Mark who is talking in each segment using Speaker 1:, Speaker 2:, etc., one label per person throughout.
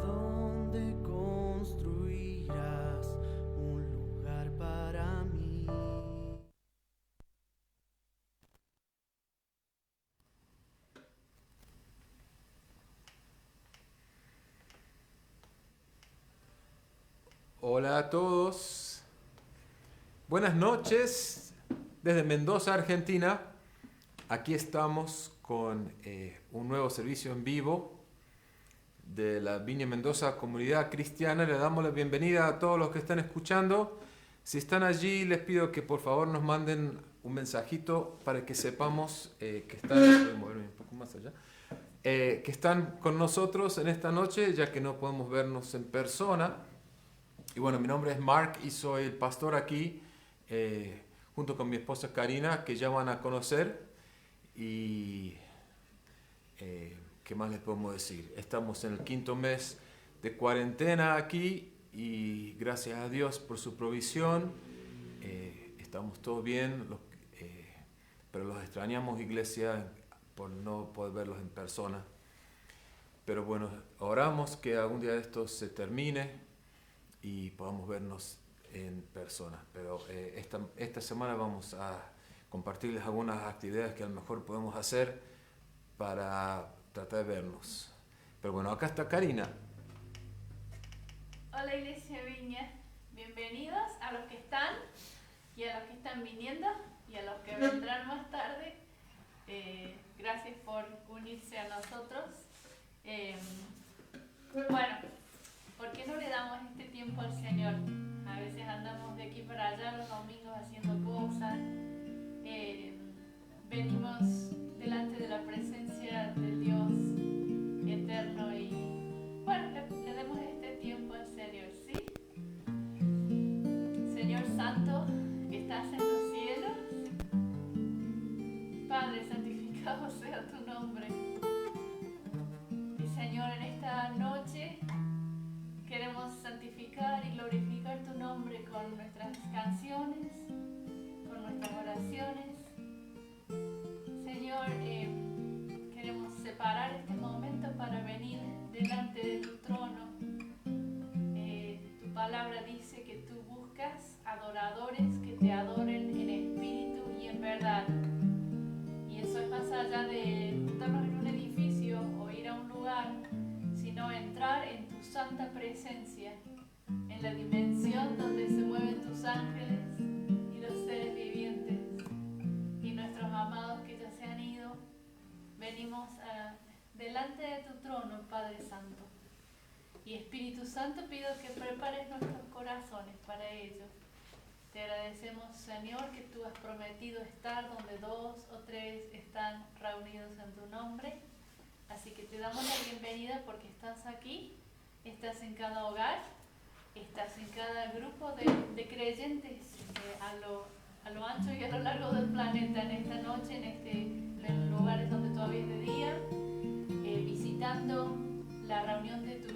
Speaker 1: ¿Dónde construirás un lugar para mí?
Speaker 2: Hola a todos, buenas noches desde Mendoza, Argentina. Aquí estamos con un nuevo servicio en vivo de la Viña Mendoza Comunidad Cristiana. Le damos la bienvenida a todos los que están escuchando. Si están allí, les pido que por favor nos manden un mensajito para que sepamos que están, voy a moverme un poco más allá, que están con nosotros en esta noche, ya que no podemos vernos en persona. Y bueno, mi nombre es Mark y soy el pastor aquí, junto con mi esposa Karina, que ya van a conocer. Y ¿qué más les podemos decir? Estamos en el 5.º mes de cuarentena aquí y gracias a Dios por su provisión. Estamos todos bien, pero los extrañamos, iglesia, por no poder verlos en persona. Pero bueno, oramos que algún día esto se termine y podamos vernos en persona. Pero esta semana vamos a compartirles algunas actividades que a lo mejor podemos hacer para tratar de vernos. Pero bueno, acá está Karina.
Speaker 3: Hola Iglesia Viña, bienvenidos a los que están y a los que están viniendo y a los que vendrán más tarde. Gracias por unirse a nosotros. Bueno, ¿por qué no le damos este tiempo al Señor? A veces andamos de aquí para allá los domingos haciendo cosas. Venimos delante de la presencia del Dios eterno y bueno, le demos este tiempo al Señor, ¿sí? Señor Santo, que estás en los cielos, Padre, santificado sea tu nombre. Y Señor, en esta noche queremos santificar y glorificar tu nombre con nuestras canciones, con nuestras oraciones. Señor, queremos separar este momento para venir delante de tu trono. Tu palabra dice que tú buscas adoradores que te adoren en espíritu y en verdad. Y eso es más allá de juntarnos en un edificio o ir a un lugar, sino entrar en tu santa presencia, en la dimensión donde se mueven tus ángeles y los seres vivientes y nuestros amados que ya se han ido. Venimos delante de tu trono, Padre Santo. Y Espíritu Santo, pido que prepares nuestros corazones para ello. Te agradecemos, Señor, que tú has prometido estar donde 2 o 3 están reunidos en tu nombre. Así que te damos la bienvenida porque estás aquí, estás en cada hogar, estás en cada grupo de creyentes a lo ancho y a lo largo del planeta en esta noche, en lugares donde todavía es de día, visitando la reunión de tu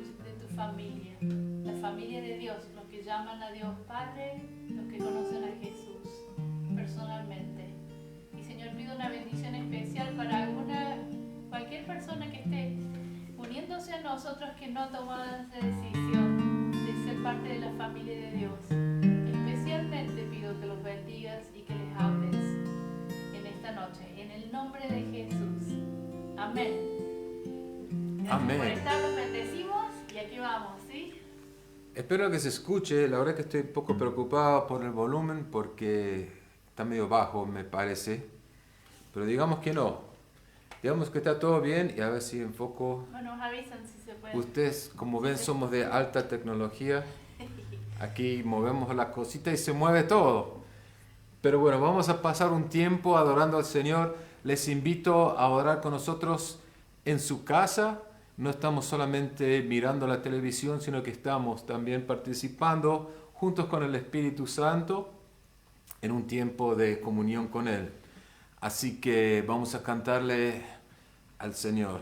Speaker 3: familia, la familia de Dios, los que llaman a Dios Padre, los que conocen a Jesús personalmente. Y Señor, pido una bendición especial para cualquier persona que esté uniéndose a nosotros que no ha tomado esa decisión de ser parte de la familia de Dios. Especialmente pido que los bendigas y que les hables en esta noche, en el nombre de Jesús. Amén. Gracias
Speaker 2: Amén.
Speaker 3: por estar, los bendecimos y aquí vamos, ¿sí?
Speaker 2: Espero que se escuche. La verdad que estoy un poco preocupado por el volumen porque está medio bajo, me parece. Pero digamos que no. Digamos que está todo bien y a ver si enfoco.
Speaker 3: Bueno, nos avisan si se puede.
Speaker 2: Ustedes, como ven, somos de alta tecnología. Aquí movemos la cosita y se mueve todo. Pero bueno, vamos a pasar un tiempo adorando al Señor. Les invito a orar con nosotros en su casa. No estamos solamente mirando la televisión, sino que estamos también participando juntos con el Espíritu Santo en un tiempo de comunión con Él. Así que vamos a cantarle al Señor.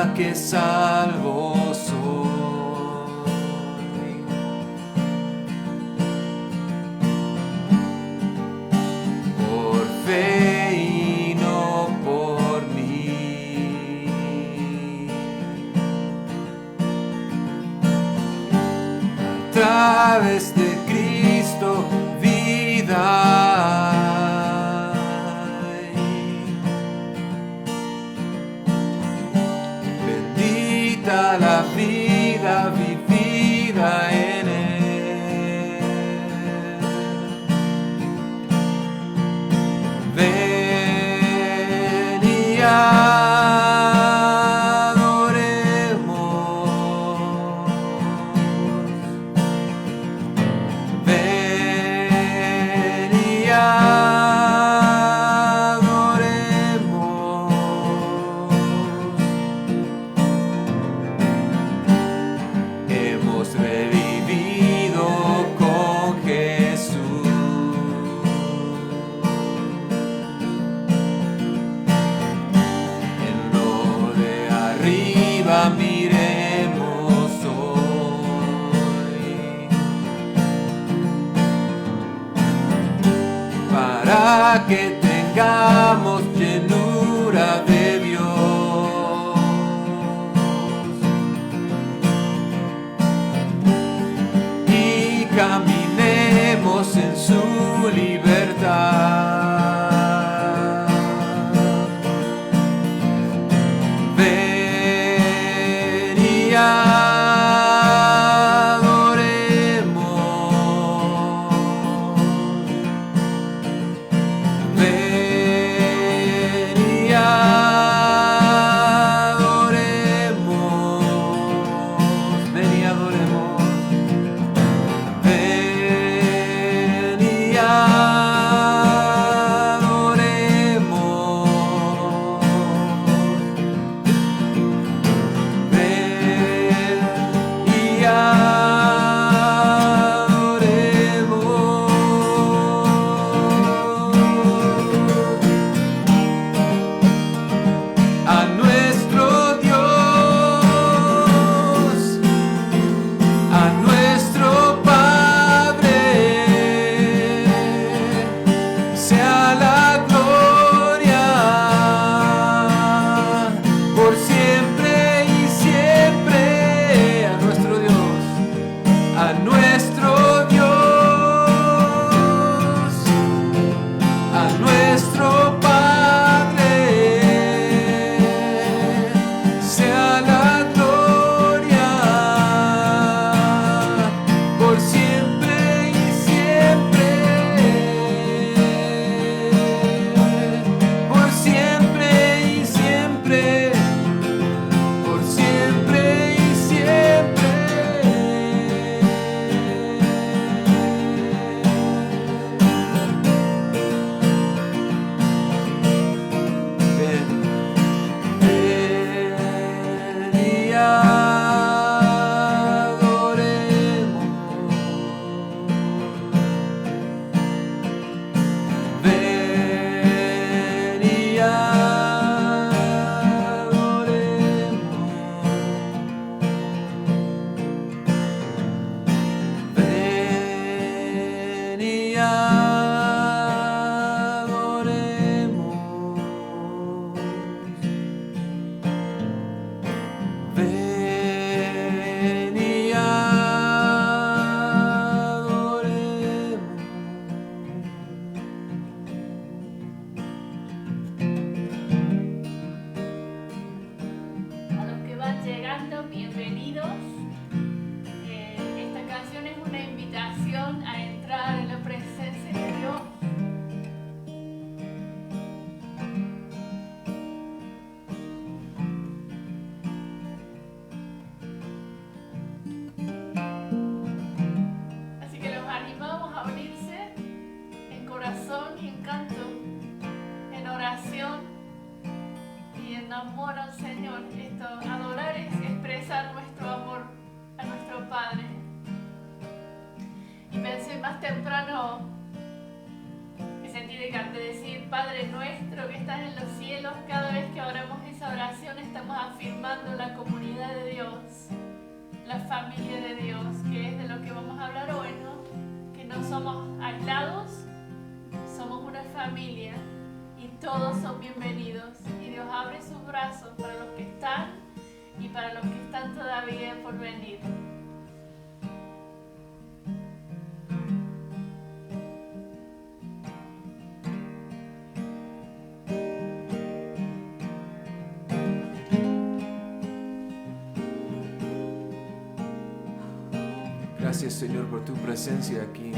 Speaker 2: ahora que salvo soy. Por fe y no por mí. A través de Cristo vida hay. Bendita la vida vivida en Él. Ven y adoremos. Ven y adoremos. Hemos revivido con Jesús. En lo de arriba miremos hoy, para que tengamos llenura de Dios y caminemos en su libertad. Ven y adoremos. Ven y adoremos. Ven y adoremos. Ven y adoremos. Ven y adoremos a nuestro Dios, a nuestro Padre, sea la gloria por siempre y siempre. A nuestro Dios, a nuestro Dios, a nuestro Padre, sea la gloria por siempre y siempre, por siempre y siempre, por siempre y siempre. Ven, ven y adoremos. Ven y adoremos. Ven y adoremos. Ven y adoremos.
Speaker 3: A los que van llegando, bienvenidos. Esta canción es una invitación a entrar en la presencia de Dios. Así que los animamos a unirse en corazón y en canto, en oración y en amor al Señor. Adorar es expresar nuestro amor a nuestro Padre. Y pensé más temprano que sentí de decir Padre nuestro que estás en los cielos, cada vez que oramos esa oración estamos afirmando la comunidad de Dios, la familia de Dios, que es de lo que vamos a hablar hoy, ¿no? Que no somos aislados, somos una familia y todos son bienvenidos. Y Dios abre sus brazos para los que están y para los que están todavía por venir.
Speaker 2: Gracias, Señor, por tu presencia aquí,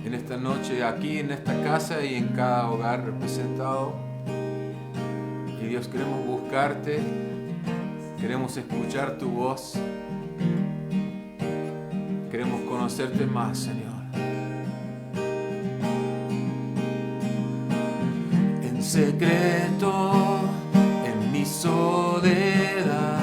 Speaker 2: en esta noche, aquí en esta casa y en cada hogar representado. Y Dios, queremos buscarte, queremos escuchar tu voz, queremos conocerte más, Señor. En secreto, en mi soledad,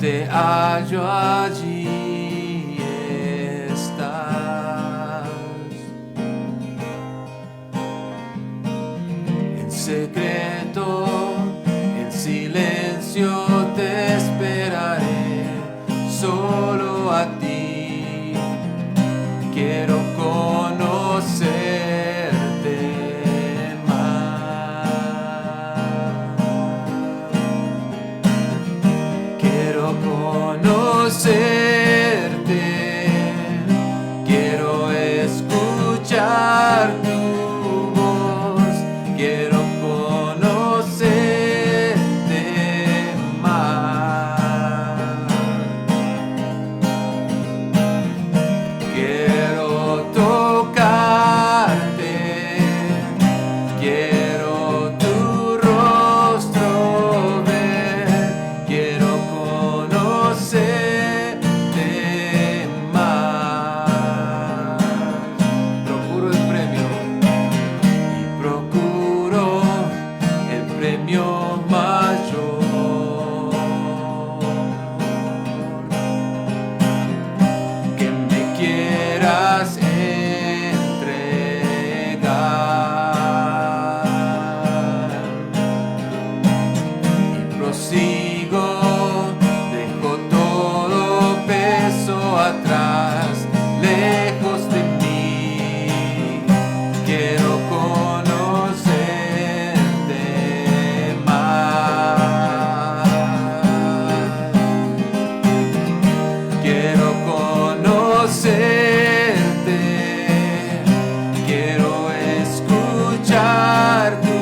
Speaker 2: te hallo allí, estás. En secreto, en silencio te esperaré, solo a ti quiero conocerte más. Quiero conocerte, quiero escuchar tu voz, quiero conocerte más. Quiero tocarte, quiero tu rostro ver, quiero conocerte más. Procuro el premio y procuro el premio mayor, que me quieras entregar. Y prosigo, dejo todo peso atrás, lejos de mí. Quiero conocerte más. Quiero conocerte, quiero escuchar tu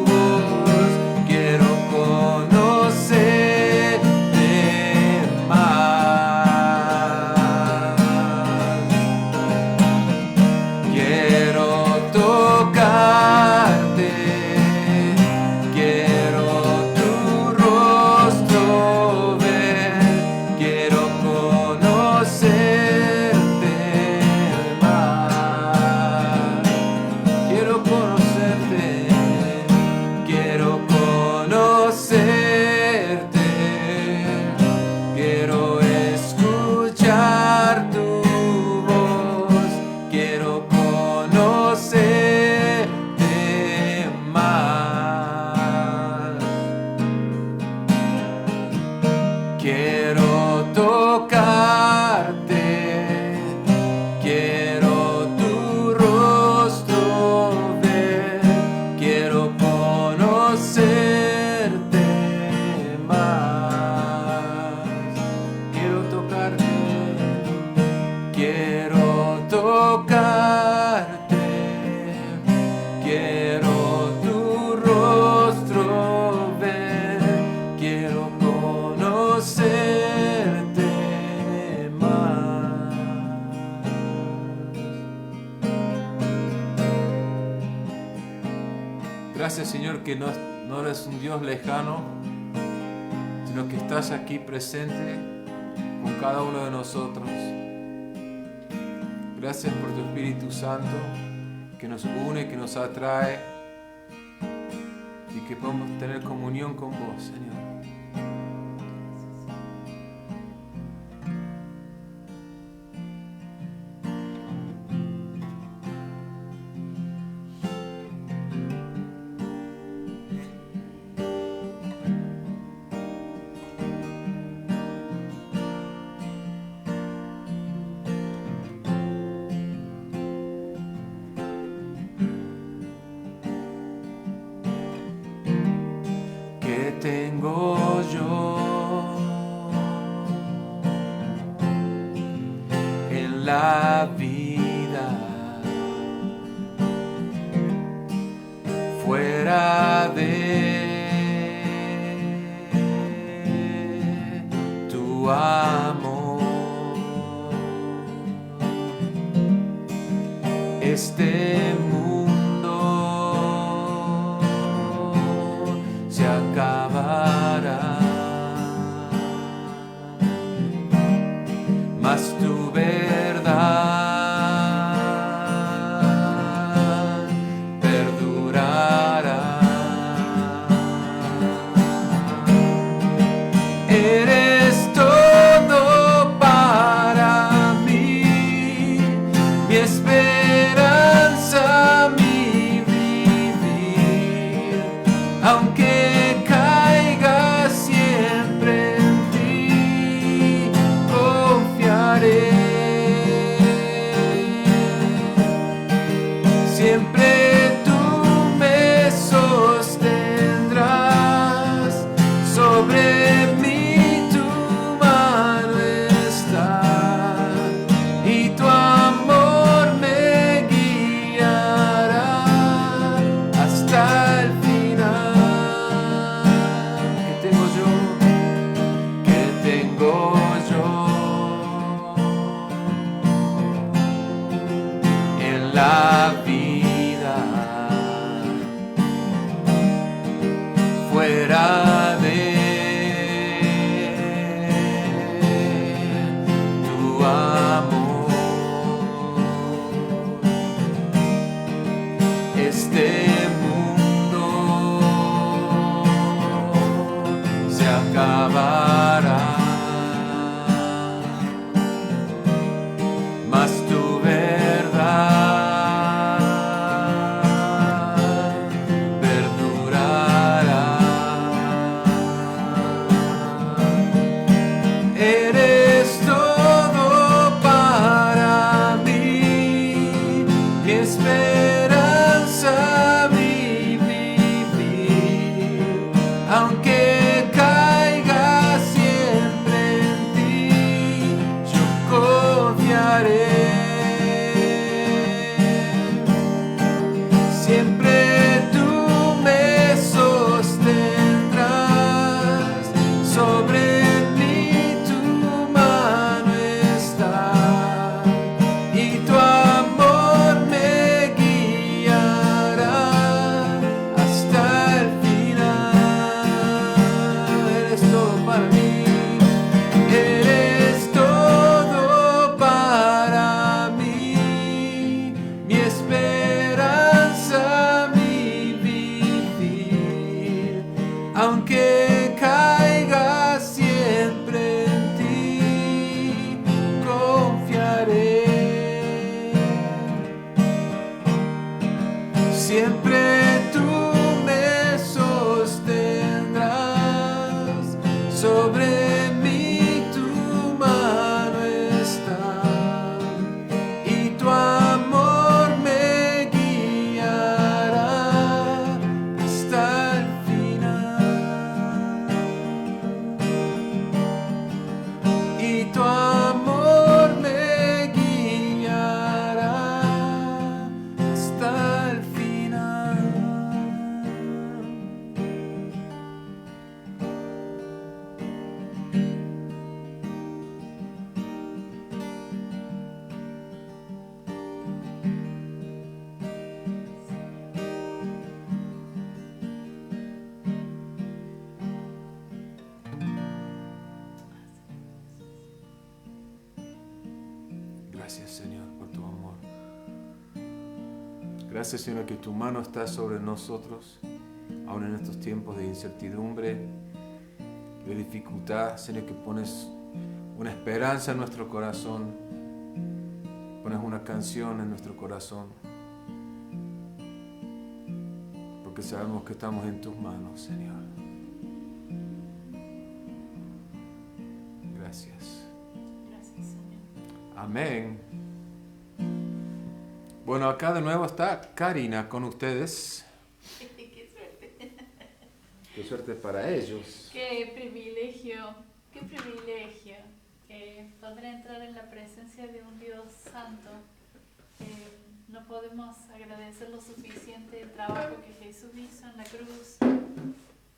Speaker 2: voz, quiero conocerte más. Quiero tocarte, quiero tu rostro ver, quiero conocerte más. Quiero conocerte, quiero conocerte, quiero escuchar tu voz, quiero conocerte más. Quiero tocarte, quiero tu rostro ver, quiero conocerte más. Quiero tocarte, quiero tocarte, quiero tu rostro ver, quiero conocerte más. Gracias, Señor, que no eres un Dios lejano, sino que estás aquí presente con cada uno de nosotros. Gracias por tu Espíritu Santo que nos une, que nos atrae y que podamos tener comunión con vos, Señor. en la vida, fuera de tu amor. Este mundo se acabará, mas tu verdad perdurará. Eres todo para mí, mi esperanza, mi vivir, aunque caiga siempre en ti, confiaré. Siempre tú me sostendrás, sobre mí tu mano está, y tu amor me guiará hasta el final. ¿Qué tengo yo? ¿Qué tengo yo? En la vida, fuera de tu amor. Este mundo se acabará, mas tu verdad perdurará. Eres todo para mí, mi esperanza, mi vivir, aunque caiga siempre en ti, yo confiaré. Siempre tú me sostendrás, sobre mí tu mano está, y tu amor me guiará hasta el final. Eres todo para mí, eres todo para mí, mi esperanza, mi vivir, aunque caiga siempre en ti, confiaré. Siempre tú me sostendrás, sobre mí tu mano está, y tu amor me guiará hasta el final. Y tu amor me guiará hasta el final. Gracias, Señor, por tu amor. Gracias, Señor, que tu mano está sobre nosotros, aún en estos tiempos de incertidumbre, de dificultad. Señor, que pones una esperanza en nuestro corazón, pones una canción en nuestro corazón, porque sabemos que estamos en tus manos, Señor. Gracias.
Speaker 3: Gracias, Señor.
Speaker 2: Amén. Bueno, acá de nuevo está Karina con ustedes.
Speaker 3: Qué suerte.
Speaker 2: Qué suerte para ellos.
Speaker 3: Qué privilegio, qué privilegio. poder entrar en la presencia de un Dios santo. No podemos agradecer lo suficiente el trabajo que Jesús hizo en la cruz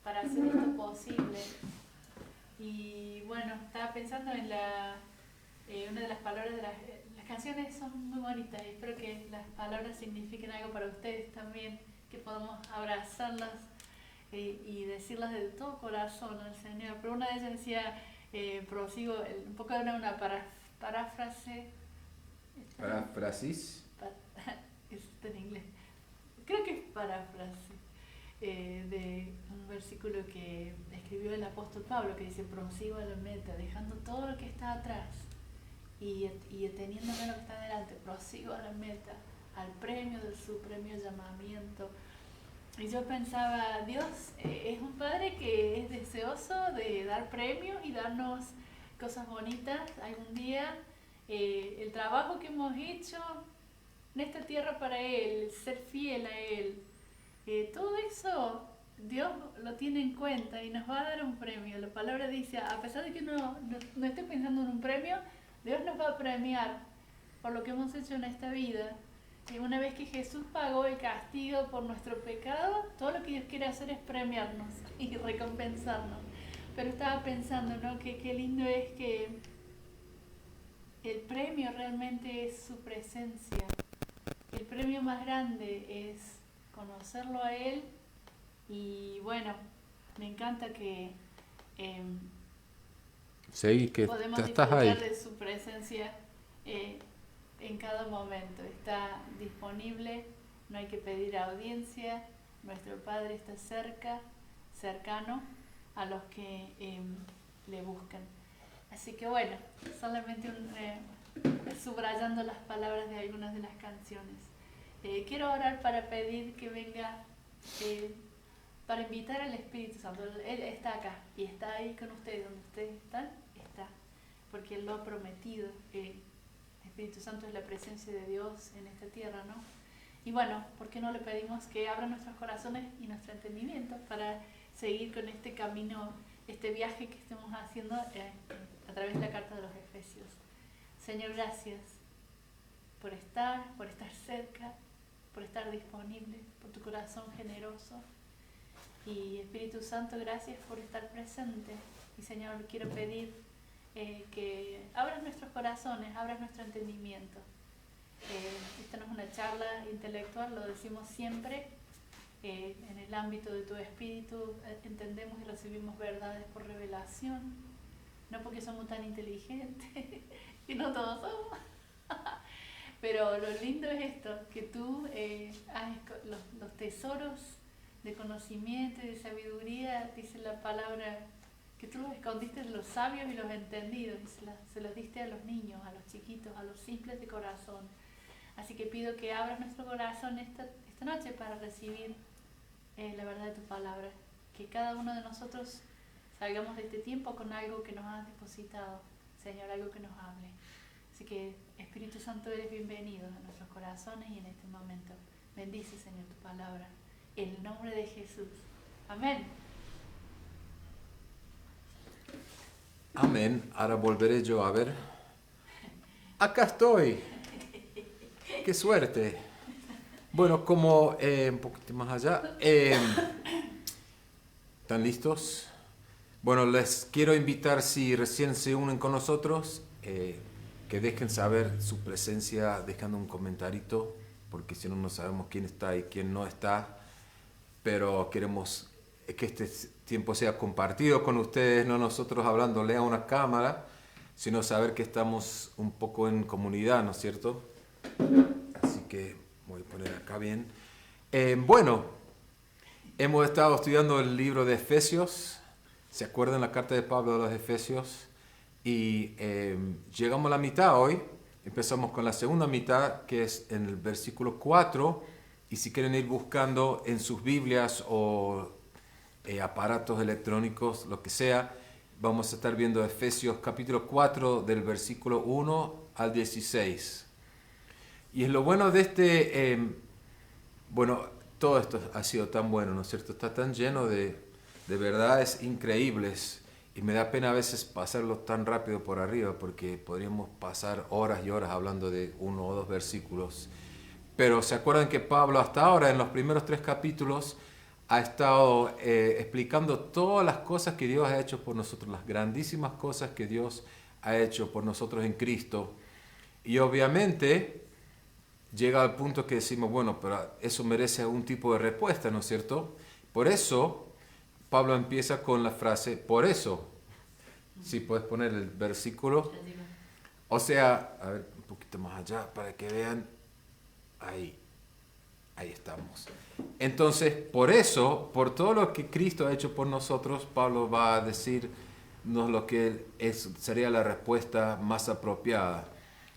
Speaker 3: para hacer esto posible. Y bueno, estaba pensando en una de las palabras de las canciones son muy bonitas y espero que las palabras signifiquen algo para ustedes también, que podamos abrazarlas y decirlas de todo corazón al Señor. Pero una de ellas decía, prosigo, un poco era una paráfrase.
Speaker 2: ¿Paráfrasis?
Speaker 3: Está en inglés. Creo que es paráfrase de un versículo que escribió el apóstol Pablo, que dice: prosigo a la meta, dejando todo lo que está atrás y deteniéndome lo que está delante, prosigo a la meta, al premio del supremo llamamiento. Y yo pensaba, Dios es un Padre que es deseoso de dar premios y darnos cosas bonitas algún día. El trabajo que hemos hecho en esta tierra para Él, ser fiel a Él, todo eso Dios lo tiene en cuenta y nos va a dar un premio. La palabra dice, a pesar de que no esté pensando en un premio, Dios nos va a premiar por lo que hemos hecho en esta vida. Y una vez que Jesús pagó el castigo por nuestro pecado, todo lo que Dios quiere hacer es premiarnos y recompensarnos. Pero estaba pensando, ¿no? Que qué lindo es que el premio realmente es su presencia. El premio más grande es conocerlo a Él. Y bueno, me encanta que
Speaker 2: Sí, que
Speaker 3: podemos
Speaker 2: estás
Speaker 3: disfrutar
Speaker 2: ahí.
Speaker 3: de su presencia en cada momento. Está disponible, no hay que pedir audiencia. Nuestro Padre está cercano a los que le buscan. Así que bueno, solamente subrayando las palabras de algunas de las canciones. Quiero orar para pedir que venga, para invitar al Espíritu Santo. Él está acá y está ahí con ustedes, donde ustedes están, está, porque Él lo ha prometido. El Espíritu Santo es la presencia de Dios en esta tierra, ¿no? Y bueno, ¿por qué no le pedimos que abra nuestros corazones y nuestro entendimiento para seguir con este camino, este viaje que estemos haciendo a través de la carta de los Efesios? Señor, gracias por estar cerca, por estar disponible, por tu corazón generoso. Y Espíritu Santo, gracias por estar presente. Y Señor, quiero pedir que abras nuestros corazones, abras nuestro entendimiento. Esta no es una charla intelectual, lo decimos siempre. En el ámbito de tu Espíritu entendemos y recibimos verdades por revelación, no porque somos tan inteligentes, que no todos somos. Pero lo lindo es esto, que tú los tesoros de conocimiento y de sabiduría, dice la palabra, que tú los escondiste de los sabios y los entendidos, y se los diste a los niños, a los chiquitos, a los simples de corazón. Así que pido que abras nuestro corazón esta noche para recibir la verdad de tu palabra, que cada uno de nosotros salgamos de este tiempo con algo que nos has depositado, Señor, algo que nos hable. Así que, Espíritu Santo, eres bienvenido en nuestros corazones y en este momento. Bendice, Señor, tu palabra. En el nombre de Jesús. Amén.
Speaker 2: Amén. Ahora volveré yo a ver. Acá estoy. ¡Qué suerte! Bueno, como un poquito más allá. ¿Están listos? Bueno, les quiero invitar, si recién se unen con nosotros, que dejen saber su presencia dejando un comentarito, porque si no, no sabemos quién está y quién no está. Pero queremos que este tiempo sea compartido con ustedes, no nosotros hablándole a una cámara, sino saber que estamos un poco en comunidad, ¿no es cierto? Así que voy a poner acá bien. Bueno, hemos estado estudiando el libro de Efesios. ¿Se acuerdan la carta de Pablo a los Efesios? Y llegamos a la mitad hoy. Empezamos con la segunda mitad, que es en el versículo 4. Y si quieren ir buscando en sus Biblias o aparatos electrónicos, lo que sea, vamos a estar viendo Efesios capítulo 4 del versículo 1 al 16. Y es lo bueno de bueno, todo esto ha sido tan bueno, ¿no es cierto? Está tan lleno de verdades increíbles. y me da pena a veces pasarlo tan rápido por arriba porque podríamos pasar horas y horas hablando de 1 o 2 versículos. Pero se acuerdan que Pablo hasta ahora en los primeros 3 capítulos ha estado explicando todas las cosas que Dios ha hecho por nosotros, las grandísimas cosas que Dios ha hecho por nosotros en Cristo. Y obviamente llega al punto que decimos, bueno, pero eso merece algún tipo de respuesta, ¿no es cierto? Por eso Pablo empieza con la frase, por eso. Si puedes poner el versículo. O sea, a ver, un poquito más allá para que vean. Ahí estamos. Entonces, por eso, por todo lo que Cristo ha hecho por nosotros, Pablo va a decirnos lo que sería la respuesta más apropiada.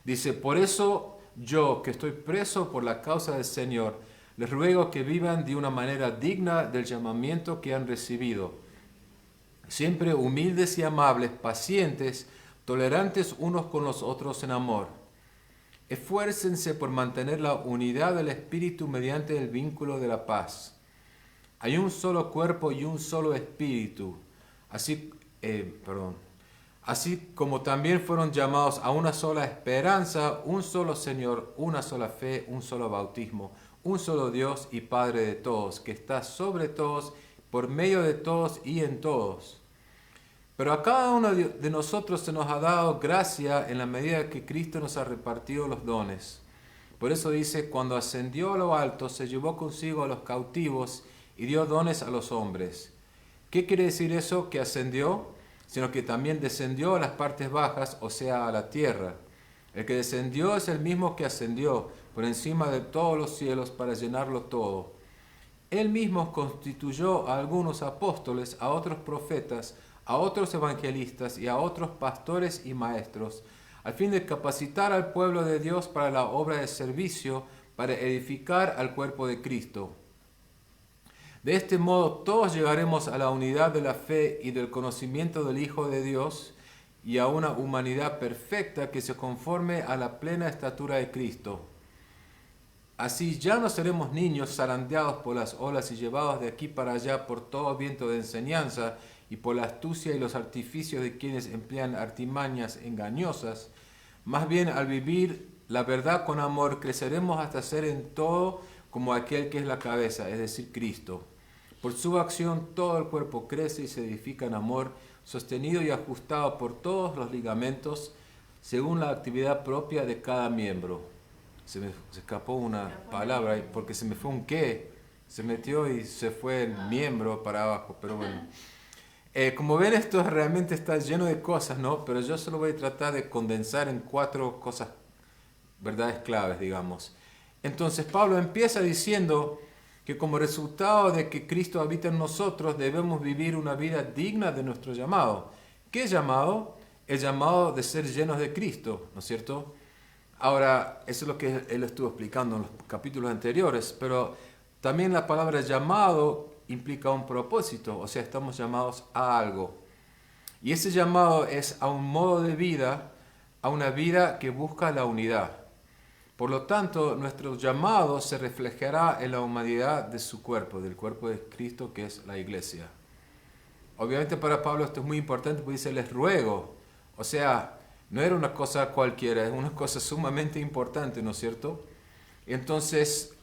Speaker 2: Dice, por eso yo, que estoy preso por la causa del Señor, les ruego que vivan de una manera digna del llamamiento que han recibido. Siempre humildes y amables, pacientes, tolerantes unos con los otros en amor. Esfuércense por mantener la unidad del Espíritu mediante el vínculo de la paz. Hay un solo cuerpo y un solo Espíritu, así como también fueron llamados a una sola esperanza, un solo Señor, una sola fe, un solo bautismo, un solo Dios y Padre de todos, que está sobre todos, por medio de todos y en todos. Pero a cada uno de nosotros se nos ha dado gracia en la medida que Cristo nos ha repartido los dones. Por eso dice, cuando ascendió a lo alto, se llevó consigo a los cautivos y dio dones a los hombres. ¿Qué quiere decir eso? Que ascendió, sino que también descendió a las partes bajas, o sea, a la tierra. El que descendió es el mismo que ascendió por encima de todos los cielos para llenarlo todo. Él mismo constituyó a algunos apóstoles, a otros profetas, a otros evangelistas y a otros pastores y maestros, al fin de capacitar al pueblo de Dios para la obra de servicio, para edificar al cuerpo de Cristo. De este modo todos llegaremos a la unidad de la fe y del conocimiento del Hijo de Dios y a una humanidad perfecta que se conforme a la plena estatura de Cristo. Así ya no seremos niños zarandeados por las olas y llevados de aquí para allá por todo viento de enseñanza y por la astucia y los artificios de quienes emplean artimañas engañosas. Más bien, al vivir la verdad con amor, creceremos hasta ser en todo como aquel que es la cabeza, es decir, Cristo. Por su acción todo el cuerpo crece y se edifica en amor, sostenido y ajustado por todos los ligamentos, según la actividad propia de cada miembro. Se escapó una palabra porque se me fue un qué. Se metió y se fue el miembro para abajo, pero bueno. Como ven, esto realmente está lleno de cosas, ¿no? Pero yo solo voy a tratar de condensar en 4 cosas, verdades claves, digamos. Entonces Pablo empieza diciendo que como resultado de que Cristo habita en nosotros, debemos vivir una vida digna de nuestro llamado. ¿Qué llamado? El llamado de ser llenos de Cristo, ¿no es cierto? Ahora, eso es lo que él estuvo explicando en los capítulos anteriores, pero también la palabra llamado implica un propósito, o sea, estamos llamados a algo. Y ese llamado es a un modo de vida, a una vida que busca la unidad. Por lo tanto, nuestro llamado se reflejará en la humanidad de su cuerpo, del cuerpo de Cristo, que es la iglesia. Obviamente para Pablo esto es muy importante, porque dice, les ruego. O sea, no era una cosa cualquiera, es una cosa sumamente importante, ¿no es cierto? Entonces,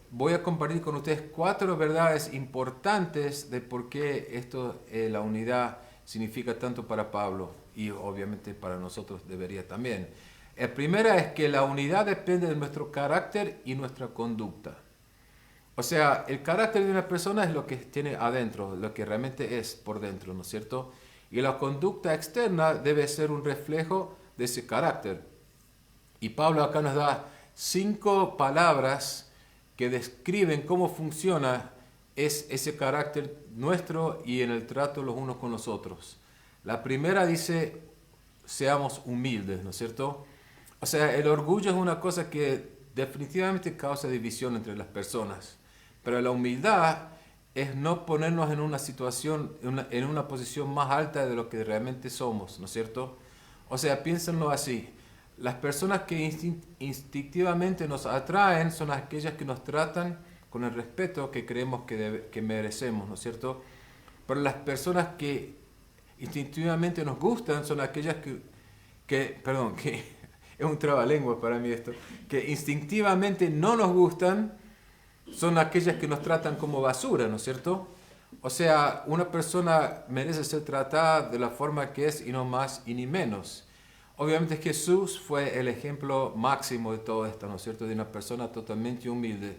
Speaker 2: voy a compartir con ustedes 4 verdades importantes de por qué esto, la unidad, significa tanto para Pablo y obviamente para nosotros debería también. La primera es que la unidad depende de nuestro carácter y nuestra conducta. O sea, el carácter de una persona es lo que tiene adentro, lo que realmente es por dentro, ¿no es cierto? Y la conducta externa debe ser un reflejo de ese carácter. Y Pablo acá nos da 5 palabras que describen cómo funciona ese carácter nuestro y en el trato los unos con los otros. La primera dice, seamos humildes, ¿no es cierto? O sea, el orgullo es una cosa que definitivamente causa división entre las personas, pero la humildad es no ponernos en una situación, en una posición más alta de lo que realmente somos, ¿no es cierto? O sea, piénsenlo así. Las personas que instintivamente nos atraen son aquellas que nos tratan con el respeto que creemos que merecemos, ¿no es cierto? Pero las personas que instintivamente nos gustan son aquellas que es un trabalengua para mí esto, que instintivamente no nos gustan son aquellas que nos tratan como basura, ¿no es cierto? O sea, una persona merece ser tratada de la forma que es y no más y ni menos. Obviamente Jesús fue el ejemplo máximo de todo esto, ¿no es cierto? De una persona totalmente humilde.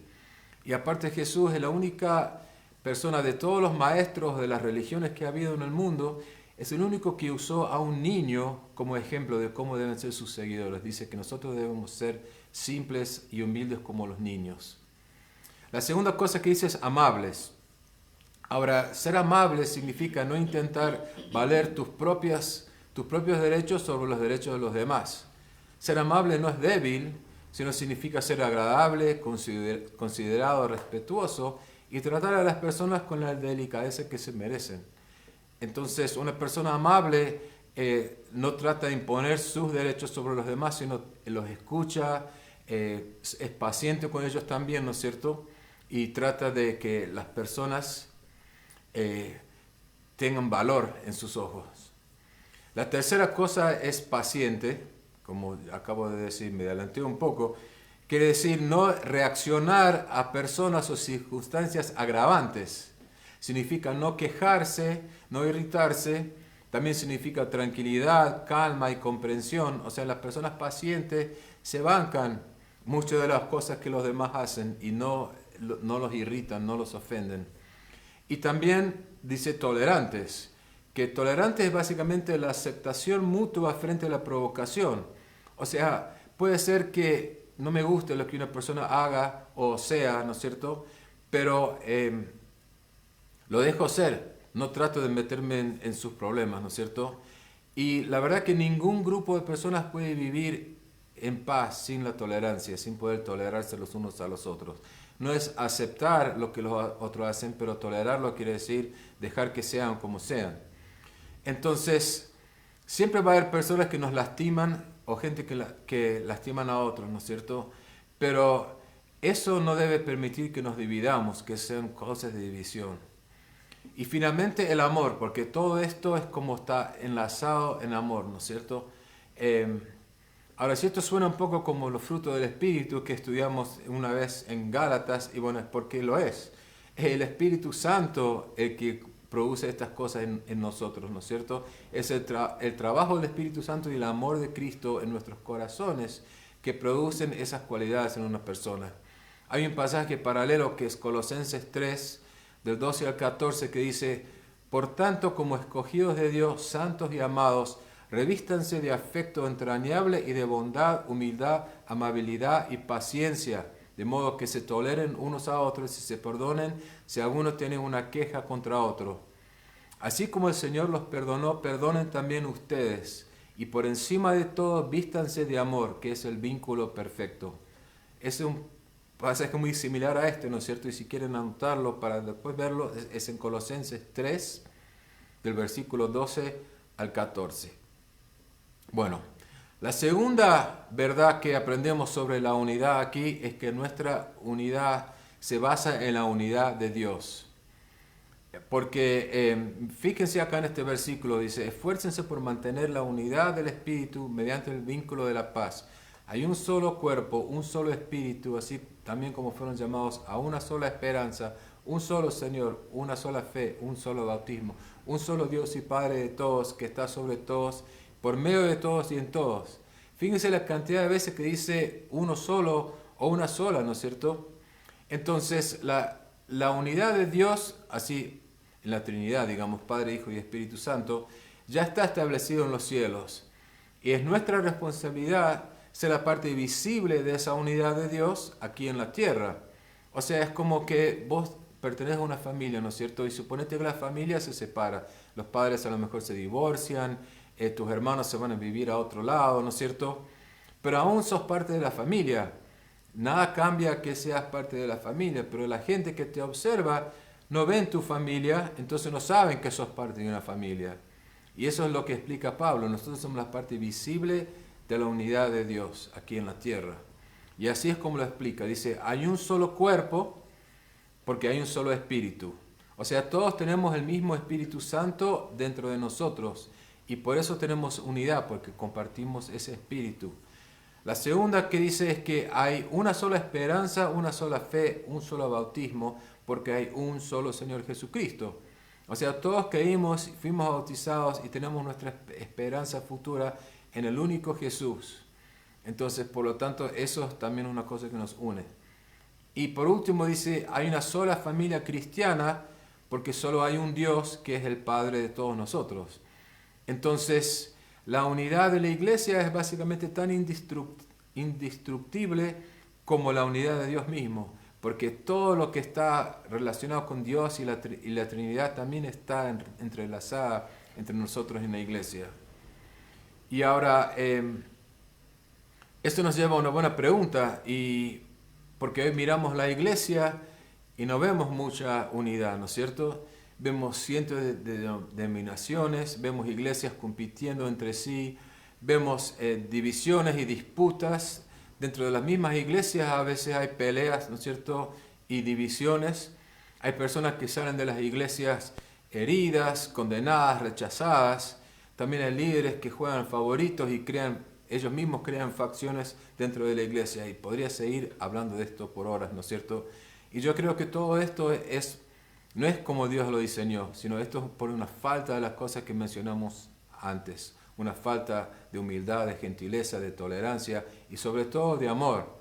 Speaker 2: Y aparte Jesús es la única persona de todos los maestros de las religiones que ha habido en el mundo, es el único que usó a un niño como ejemplo de cómo deben ser sus seguidores. Dice que nosotros debemos ser simples y humildes como los niños. La segunda cosa que dice es amables. Ahora, ser amable significa no intentar valer tus propios derechos sobre los derechos de los demás. Ser amable no es débil, sino significa ser agradable, considerado, respetuoso y tratar a las personas con la delicadeza que se merecen. Entonces, una persona amable no trata de imponer sus derechos sobre los demás, sino los escucha, es paciente con ellos también, ¿no es cierto? Y trata de que las personas tengan valor en sus ojos. La tercera cosa es paciente, como acabo de decir, me adelanté un poco, quiere decir no reaccionar a personas o circunstancias agravantes. Significa no quejarse, no irritarse, también significa tranquilidad, calma y comprensión. O sea, las personas pacientes se bancan muchas de las cosas que los demás hacen y no los irritan, no los ofenden. Y también dice tolerantes, que tolerante es básicamente la aceptación mutua frente a la provocación. O sea, puede ser que no me guste lo que una persona haga o sea, ¿no es cierto? Pero lo dejo ser, no trato de meterme en sus problemas, ¿no es cierto? Y la verdad que ningún grupo de personas puede vivir en paz sin la tolerancia, sin poder tolerarse los unos a los otros. No es aceptar lo que los otros hacen, pero tolerarlo quiere decir dejar que sean como sean. Entonces, siempre va a haber personas que nos lastiman o gente que lastiman a otros, ¿no es cierto? Pero eso no debe permitir que nos dividamos, que sean cosas de división. Y finalmente el amor, porque todo esto es como está enlazado en amor, ¿no es cierto? Ahora, si esto suena un poco como los frutos del Espíritu que estudiamos una vez en Gálatas, y bueno, es porque lo es. Es el Espíritu Santo el que produce estas cosas en nosotros, ¿no es cierto? Es el trabajo del Espíritu Santo y el amor de Cristo en nuestros corazones que producen esas cualidades en una persona. Hay un pasaje paralelo que es Colosenses 3, del 12 al 14, que dice: por tanto, como escogidos de Dios, santos y amados, revístanse de afecto entrañable y de bondad, humildad, amabilidad y paciencia, de modo que se toleren unos a otros y se perdonen si alguno tiene una queja contra otro. Así como el Señor los perdonó, perdonen también ustedes. Y por encima de todo, vístanse de amor, que es el vínculo perfecto. Es un pasaje muy similar a este, ¿no es cierto? Y si quieren anotarlo para después verlo, es en Colosenses 3, del versículo 12 al 14. Bueno, la segunda verdad que aprendemos sobre la unidad aquí es que nuestra unidad se basa en la unidad de Dios. Porque fíjense acá en este versículo, dice: esfuércense por mantener la unidad del Espíritu mediante el vínculo de la paz. Hay un solo cuerpo, un solo Espíritu, así también como fueron llamados a una sola esperanza, un solo Señor, una sola fe, un solo bautismo, un solo Dios y Padre de todos, que está sobre todos, por medio de todos y en todos. Fíjense la cantidad de veces que dice uno solo o una sola, ¿no es cierto? Entonces, la unidad de Dios, así en la Trinidad, digamos, Padre, Hijo y Espíritu Santo, ya está establecido en los cielos. Y es nuestra responsabilidad ser la parte visible de esa unidad de Dios aquí en la tierra. O sea, es como que vos perteneces a una familia, ¿no es cierto? Y suponete que la familia se separa. Los padres a lo mejor se divorcian, tus hermanos se van a vivir a otro lado, ¿no es cierto? Pero aún sos parte de la familia. Nada cambia que seas parte de la familia, pero la gente que te observa no ven tu familia, entonces no saben que sos parte de una familia. Y eso es lo que explica Pablo. Nosotros somos la parte visible de la unidad de Dios aquí en la tierra. Y así es como lo explica. Dice, hay un solo cuerpo porque hay un solo espíritu. O sea, todos tenemos el mismo Espíritu Santo dentro de nosotros y por eso tenemos unidad, porque compartimos ese Espíritu. La segunda que dice es que hay una sola esperanza, una sola fe, un solo bautismo, porque hay un solo Señor Jesucristo. O sea, todos creímos, fuimos bautizados y tenemos nuestra esperanza futura en el único Jesús. Entonces, por lo tanto, eso es también una cosa que nos une. Y por último dice, hay una sola familia cristiana, porque solo hay un Dios que es el Padre de todos nosotros. Entonces, la unidad de la iglesia es básicamente tan indestructible como la unidad de Dios mismo, porque todo lo que está relacionado con Dios y la Trinidad también está entrelazada entre nosotros en la iglesia. Y ahora, esto nos lleva a una buena pregunta, porque hoy miramos la iglesia y no vemos mucha unidad, ¿no es cierto? Vemos cientos de denominaciones, vemos iglesias compitiendo entre sí, vemos divisiones y disputas. Dentro de las mismas iglesias a veces hay peleas, ¿no es cierto? Y divisiones. Hay personas que salen de las iglesias heridas, condenadas, rechazadas. También hay líderes que juegan favoritos y ellos mismos crean facciones dentro de la iglesia. Y podría seguir hablando de esto por horas, ¿no es cierto? Y yo creo que todo esto no es como Dios lo diseñó, sino esto es por una falta de las cosas que mencionamos antes. Una falta de humildad, de gentileza, de tolerancia y sobre todo de amor.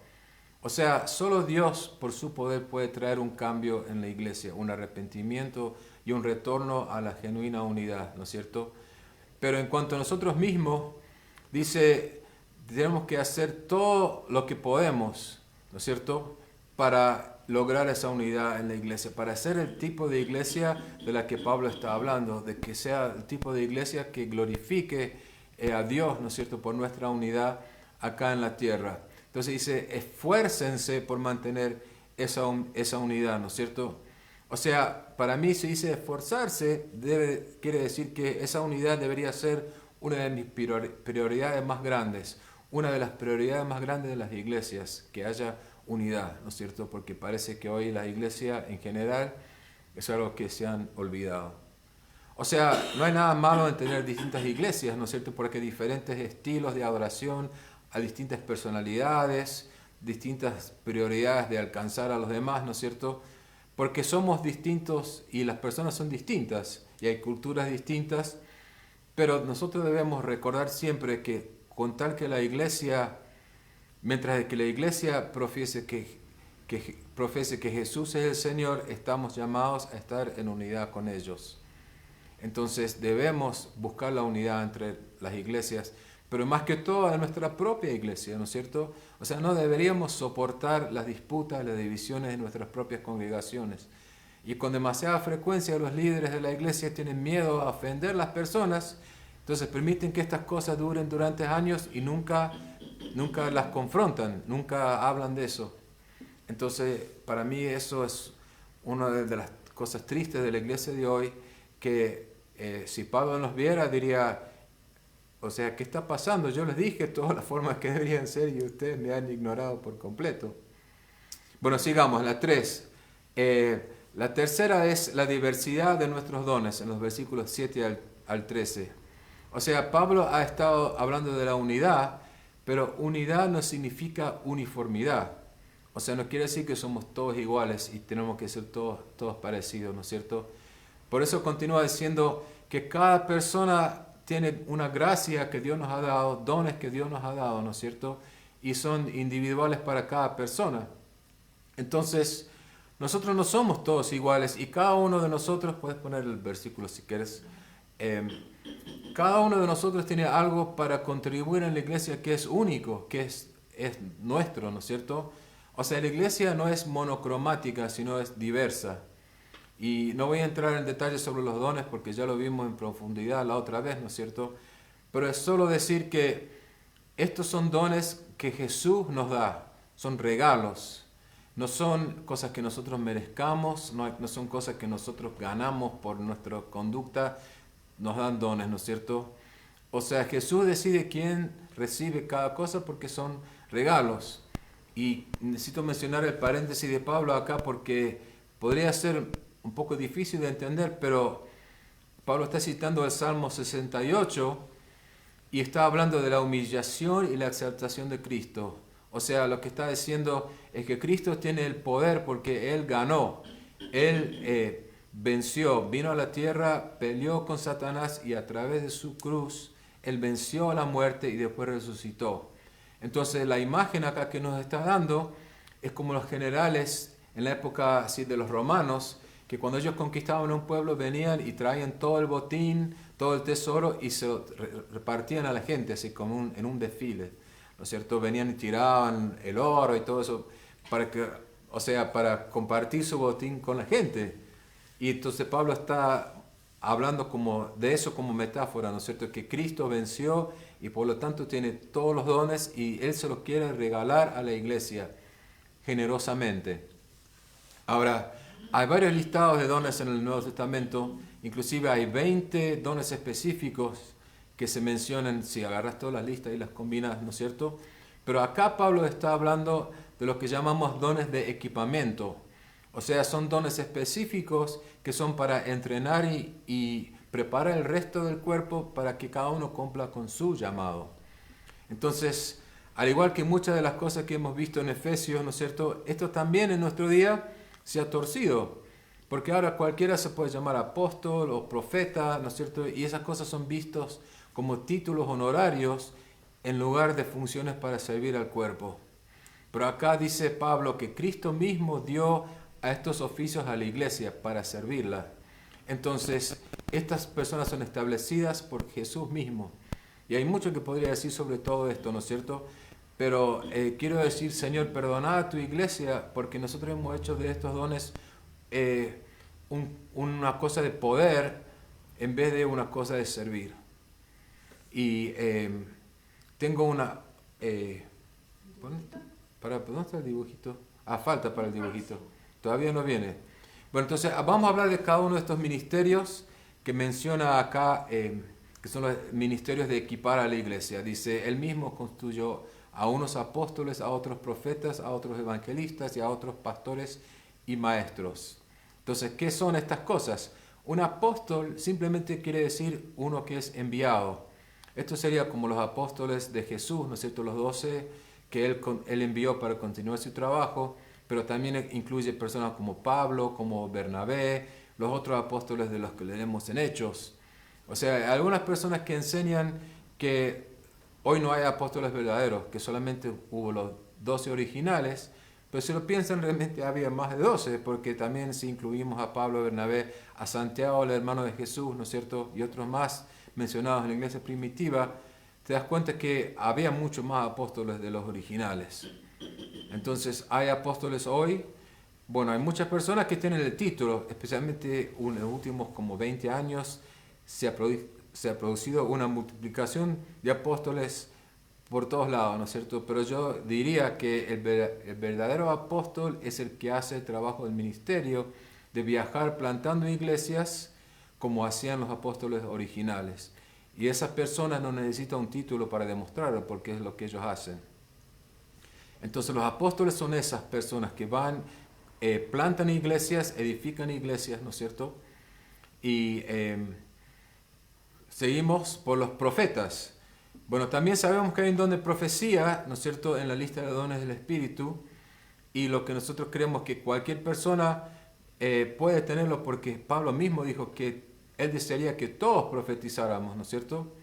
Speaker 2: O sea, solo Dios por su poder puede traer un cambio en la iglesia, un arrepentimiento y un retorno a la genuina unidad, ¿no es cierto? Pero en cuanto a nosotros mismos, dice, tenemos que hacer todo lo que podemos, ¿no es cierto?, para lograr esa unidad en la iglesia, para ser el tipo de iglesia de la que Pablo está hablando, de que sea el tipo de iglesia que glorifique a Dios, ¿no es cierto?, por nuestra unidad acá en la tierra. Entonces dice, esfuércense por mantener esa unidad, ¿no es cierto? O sea, para mí se dice esforzarse, quiere decir que esa unidad debería ser una de mis prioridades más grandes, una de las prioridades más grandes de las iglesias, que haya unidad, ¿no es cierto? Porque parece que hoy la iglesia en general es algo que se han olvidado. O sea, no hay nada malo en tener distintas iglesias, ¿no es cierto? Porque hay diferentes estilos de adoración, hay distintas personalidades, distintas prioridades de alcanzar a los demás, ¿no es cierto? Porque somos distintos y las personas son distintas y hay culturas distintas, pero nosotros debemos recordar siempre que con tal que la iglesia, mientras que la iglesia profese que Jesús es el Señor, estamos llamados a estar en unidad con ellos. Entonces debemos buscar la unidad entre las iglesias, pero más que todo en nuestra propia iglesia, ¿no es cierto? O sea, no deberíamos soportar las disputas, las divisiones de nuestras propias congregaciones. Y con demasiada frecuencia los líderes de la iglesia tienen miedo a ofender a las personas, entonces permiten que estas cosas duren durante años y nunca las confrontan, nunca hablan de eso. Entonces, para mí eso es una de las cosas tristes de la iglesia de hoy, que si Pablo nos viera diría, o sea, ¿qué está pasando? Yo les dije todas las formas que deberían ser y ustedes me han ignorado por completo. Bueno, sigamos, la 3. La tercera es la diversidad de nuestros dones, en los versículos 7 al 13. O sea, Pablo ha estado hablando de la unidad, pero unidad no significa uniformidad. O sea, no quiere decir que somos todos iguales y tenemos que ser todos parecidos, ¿no es cierto? Por eso continúa diciendo que cada persona tiene una gracia que Dios nos ha dado, dones que Dios nos ha dado, ¿no es cierto? Y son individuales para cada persona. Entonces, nosotros no somos todos iguales y cada uno de nosotros, puedes poner el versículo si quieres, cada uno de nosotros tiene algo para contribuir en la iglesia que es único, que es nuestro, ¿no es cierto? O sea, la iglesia no es monocromática, sino es diversa. Y no voy a entrar en detalles sobre los dones porque ya lo vimos en profundidad la otra vez, ¿no es cierto? Pero es solo decir que estos son dones que Jesús nos da, son regalos. No son cosas que nosotros merezcamos, no son cosas que nosotros ganamos por nuestra conducta, nos dan dones, ¿no es cierto? O sea, Jesús decide quién recibe cada cosa porque son regalos. Y necesito mencionar el paréntesis de Pablo acá porque podría ser un poco difícil de entender, pero Pablo está citando el Salmo 68 y está hablando de la humillación y la exaltación de Cristo. O sea, lo que está diciendo es que Cristo tiene el poder porque Él ganó. Él venció, vino a la tierra, peleó con Satanás y a través de su cruz, Él venció a la muerte y después resucitó. Entonces la imagen acá que nos está dando es como los generales en la época así de los romanos, que cuando ellos conquistaban un pueblo venían y traían todo el botín, todo el tesoro y se lo repartían a la gente, así como en un desfile, ¿no es cierto? Venían y tiraban el oro y todo eso para compartir su botín con la gente. Y entonces Pablo está hablando como de eso como metáfora, ¿no es cierto? Que Cristo venció y por lo tanto tiene todos los dones y Él se los quiere regalar a la iglesia generosamente. Ahora, hay varios listados de dones en el Nuevo Testamento, inclusive hay 20 dones específicos que se mencionan, si agarras todas las listas y las combinas, ¿no es cierto? Pero acá Pablo está hablando de lo que llamamos dones de equipamiento. O sea, son dones específicos que son para entrenar y preparar el resto del cuerpo para que cada uno cumpla con su llamado. Entonces, al igual que muchas de las cosas que hemos visto en Efesios, ¿no es cierto? Esto también en nuestro día se ha torcido, porque ahora cualquiera se puede llamar apóstol o profeta, ¿no es cierto? Y esas cosas son vistos como títulos honorarios en lugar de funciones para servir al cuerpo. Pero acá dice Pablo que Cristo mismo dio a estos oficios a la iglesia para servirla. Entonces, estas personas son establecidas por Jesús mismo. Y hay mucho que podría decir sobre todo esto, ¿no es cierto? Pero quiero decir, Señor, perdona a tu iglesia porque nosotros hemos hecho de estos dones una cosa de poder en vez de una cosa de servir. Y tengo una... ¿Dónde está el dibujito? Falta para el dibujito. Todavía no viene. Bueno, entonces vamos a hablar de cada uno de estos ministerios que menciona acá, que son los ministerios de equipar a la iglesia. Dice, Él mismo constituyó a unos apóstoles, a otros profetas, a otros evangelistas y a otros pastores y maestros. Entonces, ¿qué son estas cosas? Un apóstol simplemente quiere decir uno que es enviado. Esto sería como los apóstoles de Jesús, ¿no es cierto? Los 12 que él envió para continuar su trabajo, pero también incluye personas como Pablo, como Bernabé, los otros apóstoles de los que leemos en Hechos. O sea, hay algunas personas que enseñan que hoy no hay apóstoles verdaderos, que solamente hubo los 12 originales, pero si lo piensan realmente había más de 12, porque también si incluimos a Pablo, Bernabé, a Santiago, el hermano de Jesús, ¿no es cierto?, y otros más mencionados en la iglesia primitiva, te das cuenta que había muchos más apóstoles de los originales. Entonces, ¿hay apóstoles hoy? Bueno, hay muchas personas que tienen el título, especialmente en los últimos como 20 años, se ha producido una multiplicación de apóstoles por todos lados, ¿no es cierto? Pero yo diría que el verdadero apóstol es el que hace el trabajo del ministerio de viajar plantando iglesias como hacían los apóstoles originales. Y esas personas no necesitan un título para demostrarlo porque es lo que ellos hacen. Entonces los apóstoles son esas personas que van, plantan iglesias, edifican iglesias, ¿no es cierto? Y seguimos por los profetas. Bueno, también sabemos que hay un don de profecía, ¿no es cierto?, en la lista de dones del Espíritu, y lo que nosotros creemos que cualquier persona puede tenerlo porque Pablo mismo dijo que él desearía que todos profetizáramos, ¿no es cierto?